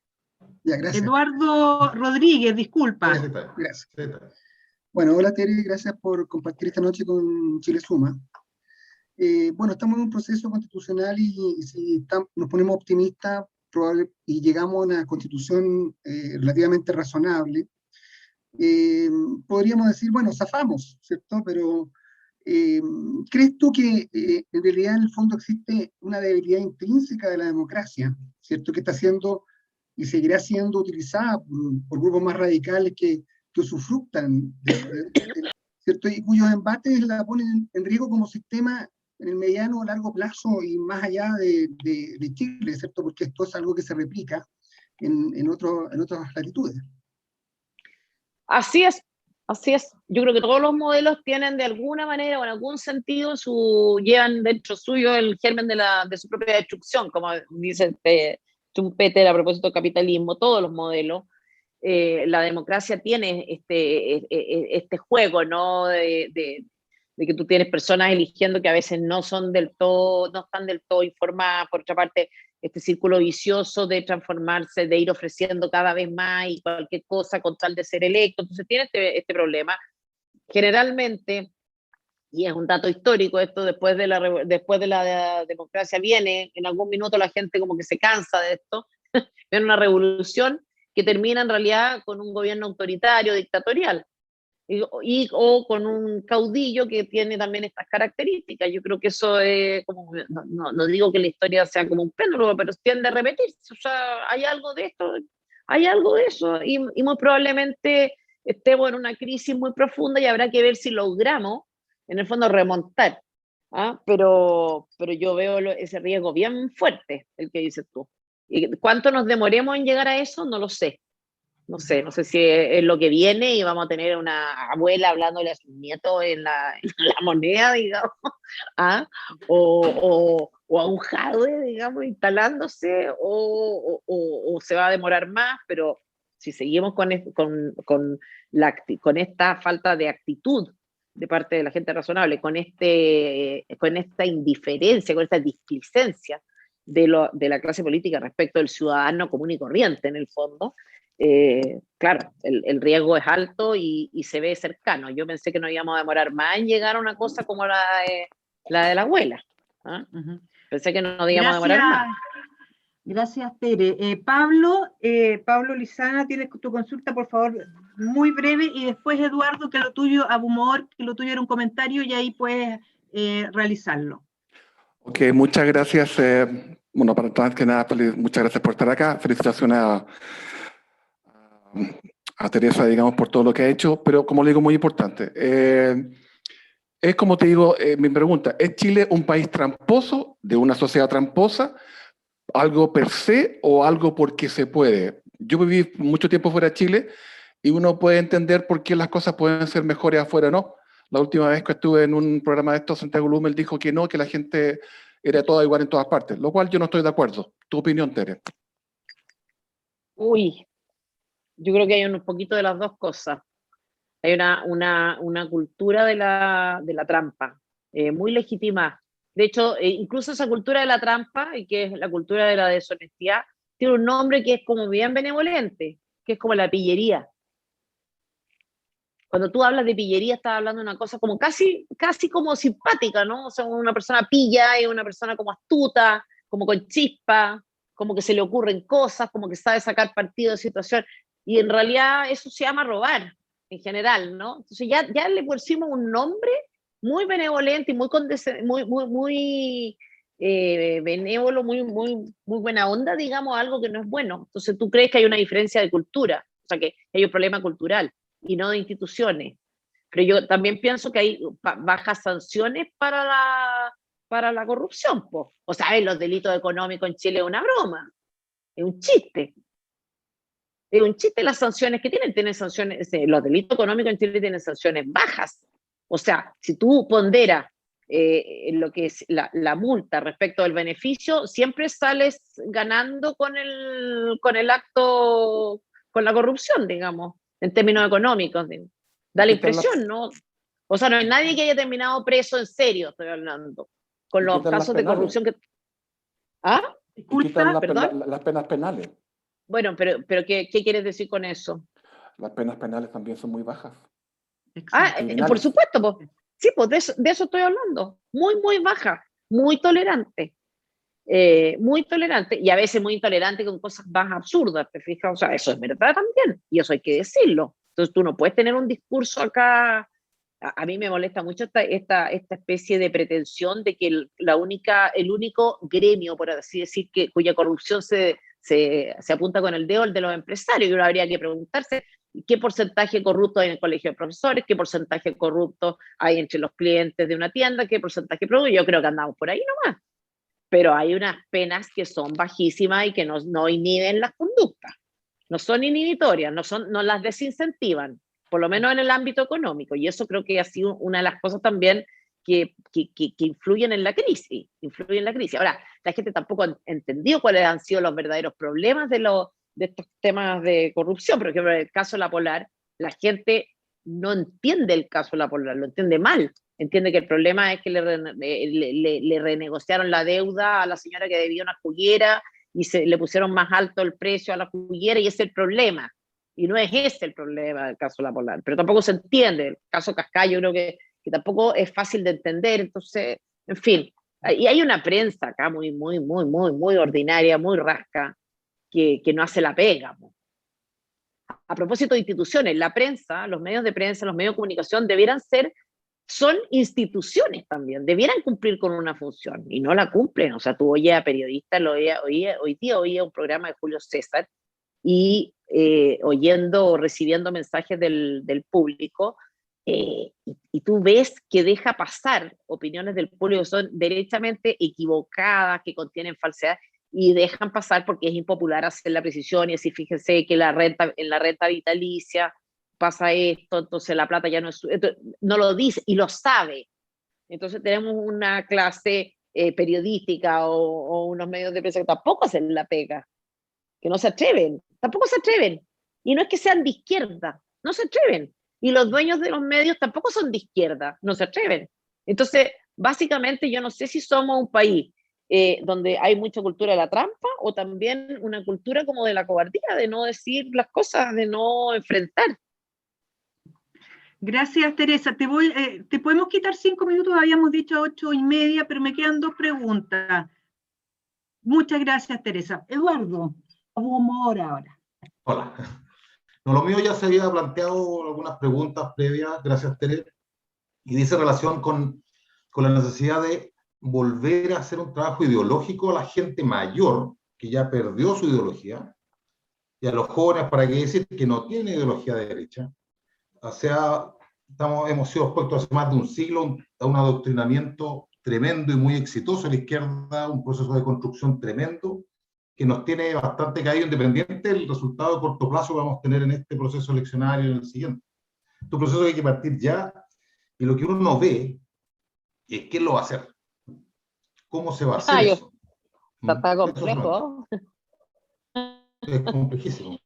Ya, gracias. Eduardo Rodríguez, disculpa. Gracias. Bueno, hola, Tere, gracias por compartir esta noche con Chile Suma. Bueno, estamos en un proceso constitucional y si nos ponemos optimistas y llegamos a una constitución relativamente razonable, podríamos decir, bueno, zafamos, ¿cierto? Pero ¿crees tú que en realidad en el fondo existe una debilidad intrínseca de la democracia, ¿cierto? Que está siendo y seguirá siendo utilizada por grupos más radicales que usufructan, ¿cierto? Y cuyos embates la ponen en riesgo como sistema en el mediano o largo plazo y más allá de Chile, ¿cierto? Porque esto es algo que se replica en otras latitudes. Así es. Yo creo que todos los modelos tienen de alguna manera o en algún sentido llevan dentro suyo el germen de su propia destrucción, como dice Schumpeter a propósito del capitalismo. Todos los modelos, la democracia tiene este juego, ¿no? De que tú tienes personas eligiendo que a veces no están del todo informadas. Por otra parte, este círculo vicioso de transformarse, de ir ofreciendo cada vez más y cualquier cosa con tal de ser electo. Entonces tiene este problema. Generalmente, y es un dato histórico esto, después de la democracia viene, en algún minuto la gente como que se cansa de esto, viene una revolución que termina en realidad con un gobierno autoritario, dictatorial, o con un caudillo que tiene también estas características. Yo creo que eso es como, no digo que la historia sea como un péndulo, pero tiende a repetirse. O sea, hay algo de esto, hay algo de eso, y muy probablemente estemos en una crisis muy profunda y habrá que ver si logramos, en el fondo, remontar. ¿Ah? Pero yo veo ese riesgo bien fuerte, el que dices tú. ¿Y cuánto nos demoremos en llegar a eso? No lo sé. No sé si es lo que viene y vamos a tener una abuela hablándole a sus nietos en la moneda, digamos, ¿ah? O a un hardware, digamos, instalándose, o se va a demorar más, pero si seguimos con esta falta de actitud de parte de la gente razonable, con esta indiferencia, con esta displicencia de la clase política respecto del ciudadano común y corriente, en el fondo, claro, el riesgo es alto y se ve cercano. Yo pensé que no íbamos a demorar más en llegar a una cosa como la de la abuela. ¿Ah? Pensé que no íbamos a demorar más. Gracias, Tere. Pablo Lizana, tienes tu consulta, por favor, muy breve, y después Eduardo, que lo tuyo, Abumor, que lo tuyo era un comentario, y ahí puedes realizarlo. Ok, muchas gracias. Bueno, para antes que nada, muchas gracias por estar acá. Felicitaciones a Teresa, digamos, por todo lo que ha hecho, pero como le digo, muy importante. Es como te digo, mi pregunta, ¿es Chile un país tramposo, de una sociedad tramposa, algo per se o algo porque se puede? Yo viví mucho tiempo fuera de Chile y uno puede entender por qué las cosas pueden ser mejores afuera, ¿no? La última vez que estuve en un programa de estos, Santiago Lumel dijo que no, que la gente era toda igual en todas partes, lo cual yo no estoy de acuerdo. ¿Tu opinión, Tere? Uy, yo creo que hay un poquito de las dos cosas. Hay una cultura de la trampa, muy legítima. De hecho, incluso esa cultura de la trampa, y que es la cultura de la deshonestidad, tiene un nombre que es como bien benevolente, que es como la pillería. Cuando tú hablas de pillería, estás hablando de una cosa como casi como simpática, ¿no? O sea, una persona pilla es una persona como astuta, como con chispa, como que se le ocurren cosas, como que sabe sacar partido de situación. Y en realidad eso se llama robar, en general, ¿no? Entonces ya le pusimos un nombre muy benevolente y muy benévolo, muy buena onda, digamos, algo que no es bueno. Entonces tú crees que hay una diferencia de cultura, o sea, que hay un problema cultural y no de instituciones. Pero yo también pienso que hay bajas sanciones para la corrupción, po. O sea, los delitos económicos en Chile es una broma, es un chiste. Es un chiste las sanciones que tienen sanciones, los delitos económicos en Chile tienen sanciones bajas. O sea, si tú ponderas lo que es la multa respecto del beneficio, siempre sales ganando con el acto, con la corrupción, digamos, en términos económicos. Da la impresión, ¿no? O sea, no hay nadie que haya terminado preso en serio, estoy hablando, con los casos de corrupción que... ¿Ah? Disculpa, ¿perdón? Las penas penales. Bueno, pero ¿qué quieres decir con eso? Las penas penales también son muy bajas. Por supuesto, pues. Sí, pues de eso estoy hablando. Muy baja, muy tolerante. Muy tolerante, y a veces muy intolerante con cosas más absurdas, ¿te fijas? O sea, eso es verdad también, y eso hay que decirlo. Entonces tú no puedes tener un discurso acá. A mí me molesta mucho esta especie de pretensión de que el único gremio, por así decir, cuya corrupción se apunta con el dedo, el de los empresarios, y uno habría que preguntarse qué porcentaje corrupto hay en el colegio de profesores, qué porcentaje corrupto hay entre los clientes de una tienda, qué porcentaje corrupto. Yo creo que andamos por ahí nomás. Pero hay unas penas que son bajísimas y que no inhiben las conductas, no son inhibitorias, no las desincentivan, por lo menos en el ámbito económico, y eso creo que ha sido una de las cosas también que influyen en la crisis, Ahora, la gente tampoco ha entendido cuáles han sido los verdaderos problemas de estos temas de corrupción. Por ejemplo, en el caso de la Polar, la gente no entiende el caso de la Polar, lo entiende mal. Entiende que el problema es que le renegociaron la deuda a la señora que debía una juguera y le pusieron más alto el precio a la juguera, y ese es el problema. Y no es ese el problema del caso de la Polar. Pero tampoco se entiende. El caso Cascay, yo creo que que tampoco es fácil de entender, entonces, en fin. Y hay una prensa acá muy ordinaria, muy rasca, que no hace la pega. A propósito de instituciones, la prensa, los medios de prensa, los medios de comunicación son instituciones también, debieran cumplir con una función y no la cumplen. O sea, tú oyes a periodistas, hoy día oía un programa de Julio César y recibiendo mensajes del público, y tú ves que deja pasar opiniones del público que son derechamente equivocadas, que contienen falsedad, y dejan pasar porque es impopular hacer la precisión y así fíjense que en la renta vitalicia pasa esto, entonces la plata ya no es, no lo dice y lo sabe. Entonces tenemos una clase periodística o unos medios de prensa que tampoco hacen la pega, que no se atreven, tampoco se atreven. Y no es que sean de izquierda, no se atreven. Y los dueños de los medios tampoco son de izquierda, no se atreven. Entonces, básicamente yo no sé si somos un país donde hay mucha cultura de la trampa o también una cultura como de la cobardía, de no decir las cosas, de no enfrentar. Gracias, Teresa. Te podemos quitar 5 minutos, habíamos dicho 8:30, pero me quedan 2 preguntas. Muchas gracias, Teresa. Eduardo, vamos ahora. Hola. No, lo mío ya se había planteado algunas preguntas previas, gracias, Tere, y dice relación con la necesidad de volver a hacer un trabajo ideológico a la gente mayor, que ya perdió su ideología, y a los jóvenes, para qué decir, que no tienen ideología de derecha. O sea, hemos sido expuestos hace más de un siglo a un adoctrinamiento tremendo y muy exitoso en la izquierda, un proceso de construcción tremendo, que nos tiene bastante caído, independiente del resultado de corto plazo que vamos a tener en este proceso eleccionario y en el siguiente. Es un proceso que hay que partir ya, y lo que uno no ve es quién lo va a hacer. ¿Cómo se va a hacer eso? Está complejo. Es complejísimo.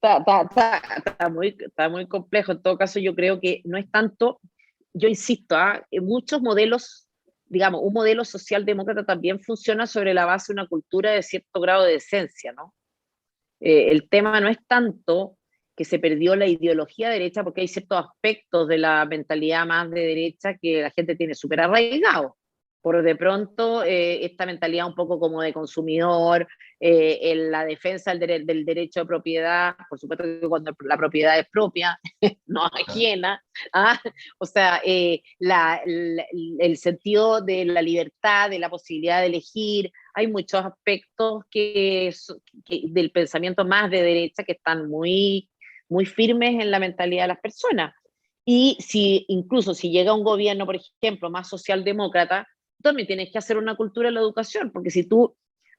Está muy complejo. En todo caso, yo creo que no es tanto, yo insisto, en muchos modelos, digamos, un modelo socialdemócrata también funciona sobre la base de una cultura de cierto grado de decencia, ¿no? El tema no es tanto que se perdió la ideología derecha, porque hay ciertos aspectos de la mentalidad más de derecha que la gente tiene súper arraigado. Por de pronto, esta mentalidad un poco como de consumidor, en la defensa del derecho de propiedad, por supuesto que cuando la propiedad es propia, no ajena, o sea, el sentido de la libertad, de la posibilidad de elegir, hay muchos aspectos del pensamiento más de derecha que están muy firmes en la mentalidad de las personas. Y incluso si llega un gobierno, por ejemplo, más socialdemócrata, también tienes que hacer una cultura de la educación, porque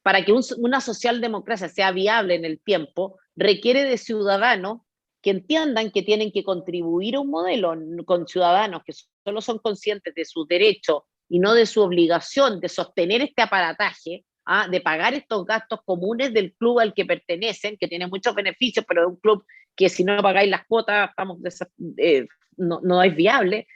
para que una socialdemocracia sea viable en el tiempo, requiere de ciudadanos que entiendan que tienen que contribuir a un modelo, con ciudadanos que solo son conscientes de sus derechos y no de su obligación de sostener este aparataje, de pagar estos gastos comunes del club al que pertenecen, que tiene muchos beneficios, pero es un club que si no pagáis las cuotas no es viable.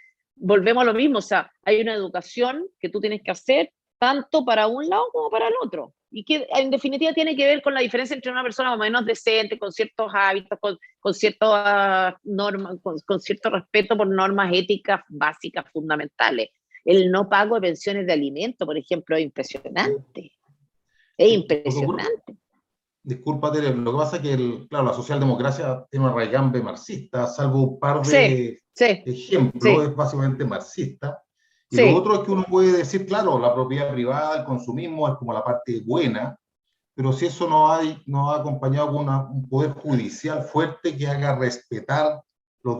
Volvemos a lo mismo, o sea, hay una educación que tú tienes que hacer tanto para un lado como para el otro, y que en definitiva tiene que ver con la diferencia entre una persona más o menos decente, con ciertos hábitos, con ciertas normas, con cierto respeto por normas éticas básicas fundamentales. El no pago de pensiones de alimento, por ejemplo, es impresionante. Es impresionante. Disculpa, Tere, lo que pasa es que claro, la socialdemocracia tiene una raigambre marxista, salvo un par de ejemplos, es básicamente marxista. Y lo otro es que uno puede decir, claro, la propiedad privada, el consumismo es como la parte buena, pero si eso no ha acompañado con un poder judicial fuerte que haga respetar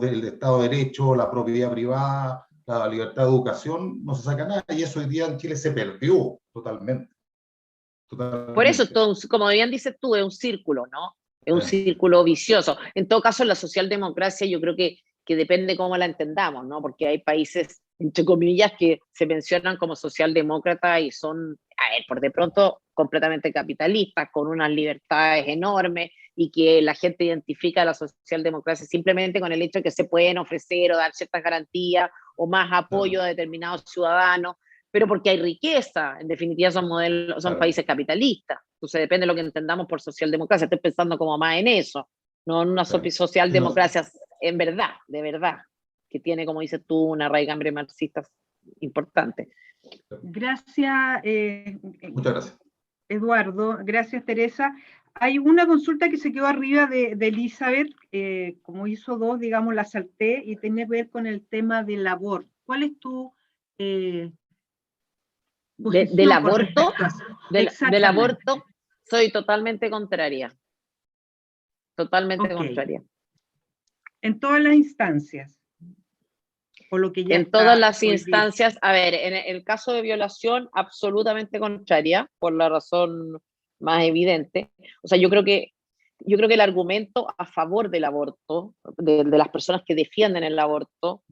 el Estado de Derecho, la propiedad privada, la libertad de educación, no se saca nada. Y eso hoy día en Chile se perdió totalmente. Por eso, como bien dices tú, es un círculo, ¿no? Es un círculo vicioso. En todo caso, la socialdemocracia yo creo que depende cómo la entendamos, ¿no? Porque hay países, entre comillas, que se mencionan como socialdemócratas y son, por de pronto, completamente capitalistas, con unas libertades enormes, y que la gente identifica a la socialdemocracia simplemente con el hecho de que se pueden ofrecer o dar ciertas garantías o más apoyo a determinados ciudadanos, pero porque hay riqueza. En definitiva son países capitalistas. Entonces depende de lo que entendamos por socialdemocracia. Estoy pensando como más en eso, no en una socialdemocracia en verdad, de verdad. que tiene, como dices tú, una raigambre marxista importante. Gracias, Muchas gracias. Eduardo. Gracias, Teresa. Hay una consulta que se quedó arriba de Elizabeth, como hizo dos, digamos, la salté, y tiene que ver con el tema del aborto. ¿Cuál es tu posición ¿Del con aborto? respecto a eso? Del Exactamente. aborto soy totalmente contraria. Totalmente Ok. contraria. En todas las instancias. O lo que ya En está todas las prohibido. instancias, a ver, en el caso de violación, absolutamente contraria, por la razón más evidente. O sea, yo creo que el argumento a favor del aborto, de las personas que defienden el aborto,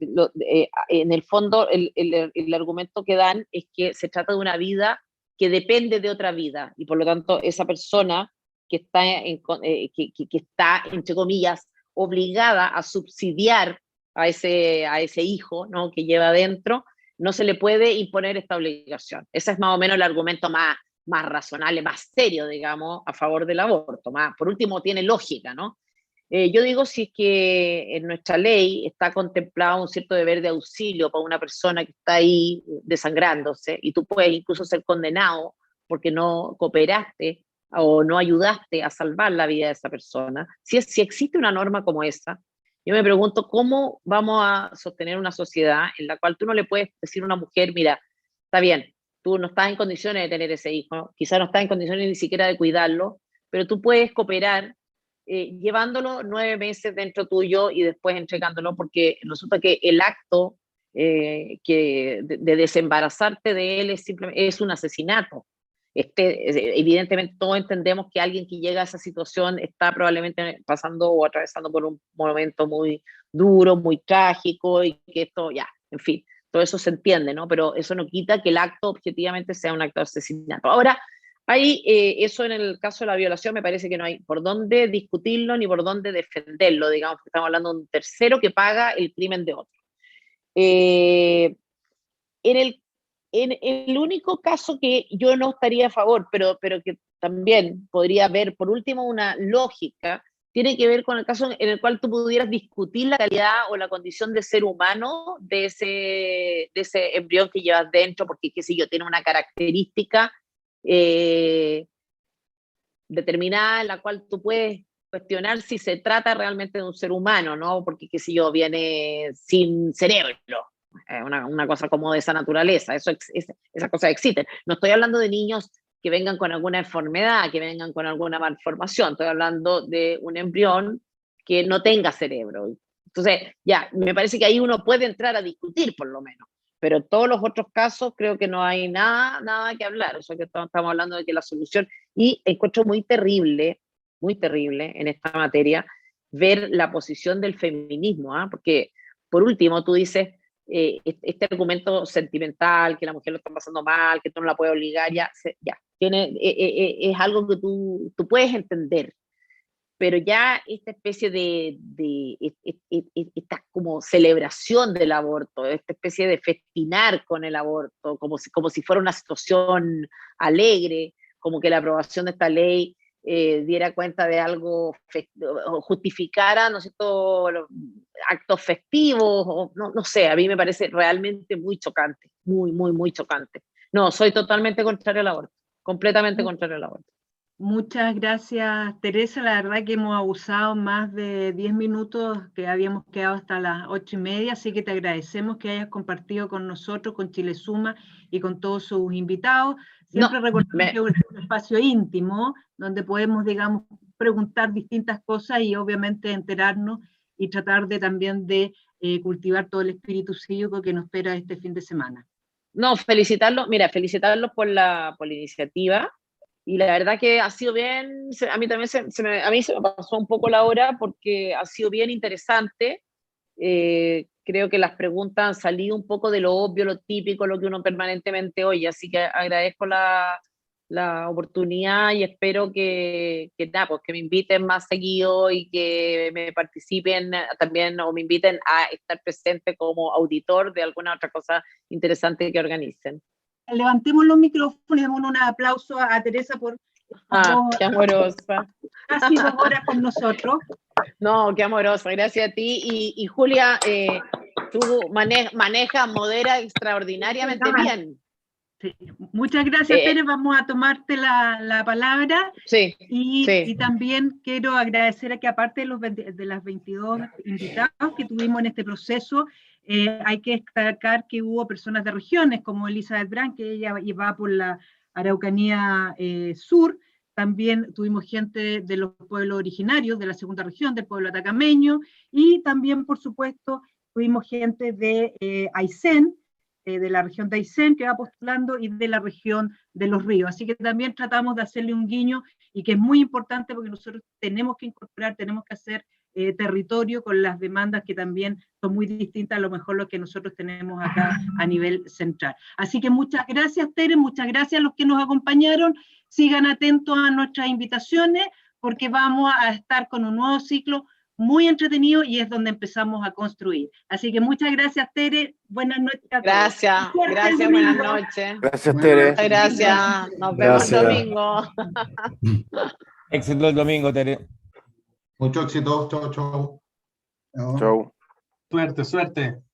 en el fondo el argumento que dan es que se trata de una vida que depende de otra vida, y por lo tanto esa persona que está, que está, entre comillas, obligada a subsidiar a ese hijo, ¿no?, que lleva adentro, no se le puede imponer esta obligación. Ese es más o menos el argumento más razonable, más serio, digamos, a favor del aborto. Por último, tiene lógica, ¿no? Yo digo, si es que en nuestra ley está contemplado un cierto deber de auxilio para una persona que está ahí desangrándose, y tú puedes incluso ser condenado porque no cooperaste o no ayudaste a salvar la vida de esa persona. Si existe una norma como esa, yo me pregunto cómo vamos a sostener una sociedad en la cual tú no le puedes decir a una mujer, mira, está bien, tú no estás en condiciones de tener ese hijo, quizás no estás en condiciones ni siquiera de cuidarlo, pero tú puedes cooperar llevándolo 9 meses dentro tuyo y después entregándolo, porque resulta que el acto de desembarazarte de él es un asesinato. Evidentemente todos entendemos que alguien que llega a esa situación está probablemente pasando o atravesando por un momento muy duro, muy trágico, y que esto, ya, en fin, todo eso se entiende, ¿no? Pero eso no quita que el acto objetivamente sea un acto de asesinato. Ahora, eso en el caso de la violación me parece que no hay por dónde discutirlo ni por dónde defenderlo, digamos, que estamos hablando de un tercero que paga el crimen de otro. En el único caso que yo no estaría a favor, pero que también podría haber, por último, una lógica, tiene que ver con el caso en el cual tú pudieras discutir la calidad o la condición de ser humano de ese embrión que llevas dentro, porque, qué sé yo, tiene una característica determinada en la cual tú puedes cuestionar si se trata realmente de un ser humano, ¿no? Porque, qué sé yo, viene sin cerebro. Una cosa como de esa naturaleza, esas cosas existen. No estoy hablando de niños que vengan con alguna enfermedad, que vengan con alguna malformación, estoy hablando de un embrión que no tenga cerebro. Entonces, ya, me parece que ahí uno puede entrar a discutir por lo menos, pero en todos los otros casos creo que no hay nada que hablar. O sea, que estamos hablando de que la solución, y encuentro muy terrible en esta materia ver la posición del feminismo, porque por último tú dices, este argumento sentimental, que la mujer lo está pasando mal, que tú no la puedes obligar, es algo que tú puedes entender, pero ya esta especie esta como celebración del aborto, esta especie de festinar con el aborto, como si fuera una situación alegre, como que la aprobación de esta ley diera cuenta de algo, justificara, ¿no es cierto?, actos festivos, no sé, a mí me parece realmente muy chocante, muy chocante. No, soy totalmente contrario al aborto, completamente contrario al aborto. Muchas gracias, Teresa. La verdad que hemos abusado más de 10 minutos, que habíamos quedado hasta las 8:30, así que te agradecemos que hayas compartido con nosotros, con Chile Suma y con todos sus invitados. Siempre recordamos que es un espacio íntimo, donde podemos, digamos, preguntar distintas cosas y obviamente enterarnos y tratar también de cultivar todo el espíritu cívico que nos espera este fin de semana. No, felicitarlos por la iniciativa. Y la verdad que ha sido bien, a mí también se me pasó un poco la hora, porque ha sido bien interesante. Creo que las preguntas han salido un poco de lo obvio, lo típico, lo que uno permanentemente oye, así que agradezco la oportunidad y espero que me inviten más seguido y que me participen también, o me inviten a estar presente como auditor de alguna otra cosa interesante que organicen. Levantemos los micrófonos y demos un aplauso a Teresa por qué amorosa. Casi 2 horas con nosotros. No, qué amorosa, gracias a ti. Y Julia, tú manejas, modera extraordinariamente bien. Sí. Muchas gracias, Tere. Vamos a tomarte la palabra. Sí, y también quiero agradecer a que aparte de las 22 invitados que tuvimos en este proceso, hay que destacar que hubo personas de regiones como Elizabeth Brand, que ella iba por la Araucanía Sur. También tuvimos gente de los pueblos originarios de la segunda región, del pueblo atacameño, y también, por supuesto, tuvimos gente de Aysén, de la región de Aysén, que va postulando, y de la región de Los Ríos. Así que también tratamos de hacerle un guiño, y que es muy importante porque nosotros tenemos que incorporar, tenemos que hacer territorio con las demandas que también son muy distintas a lo mejor lo que nosotros tenemos acá a nivel central. Así que muchas gracias, Tere, muchas gracias a los que nos acompañaron. Sigan atentos a nuestras invitaciones, porque vamos a estar con un nuevo ciclo muy entretenido, y es donde empezamos a construir. Así que muchas gracias, Tere. Buenas noches a todos. Gracias, buenas noches. Gracias, Tere. Muchas gracias. Nos vemos el domingo. Éxito el domingo, Tere. Mucho éxito. Chau, chau. Chau. Suerte, suerte.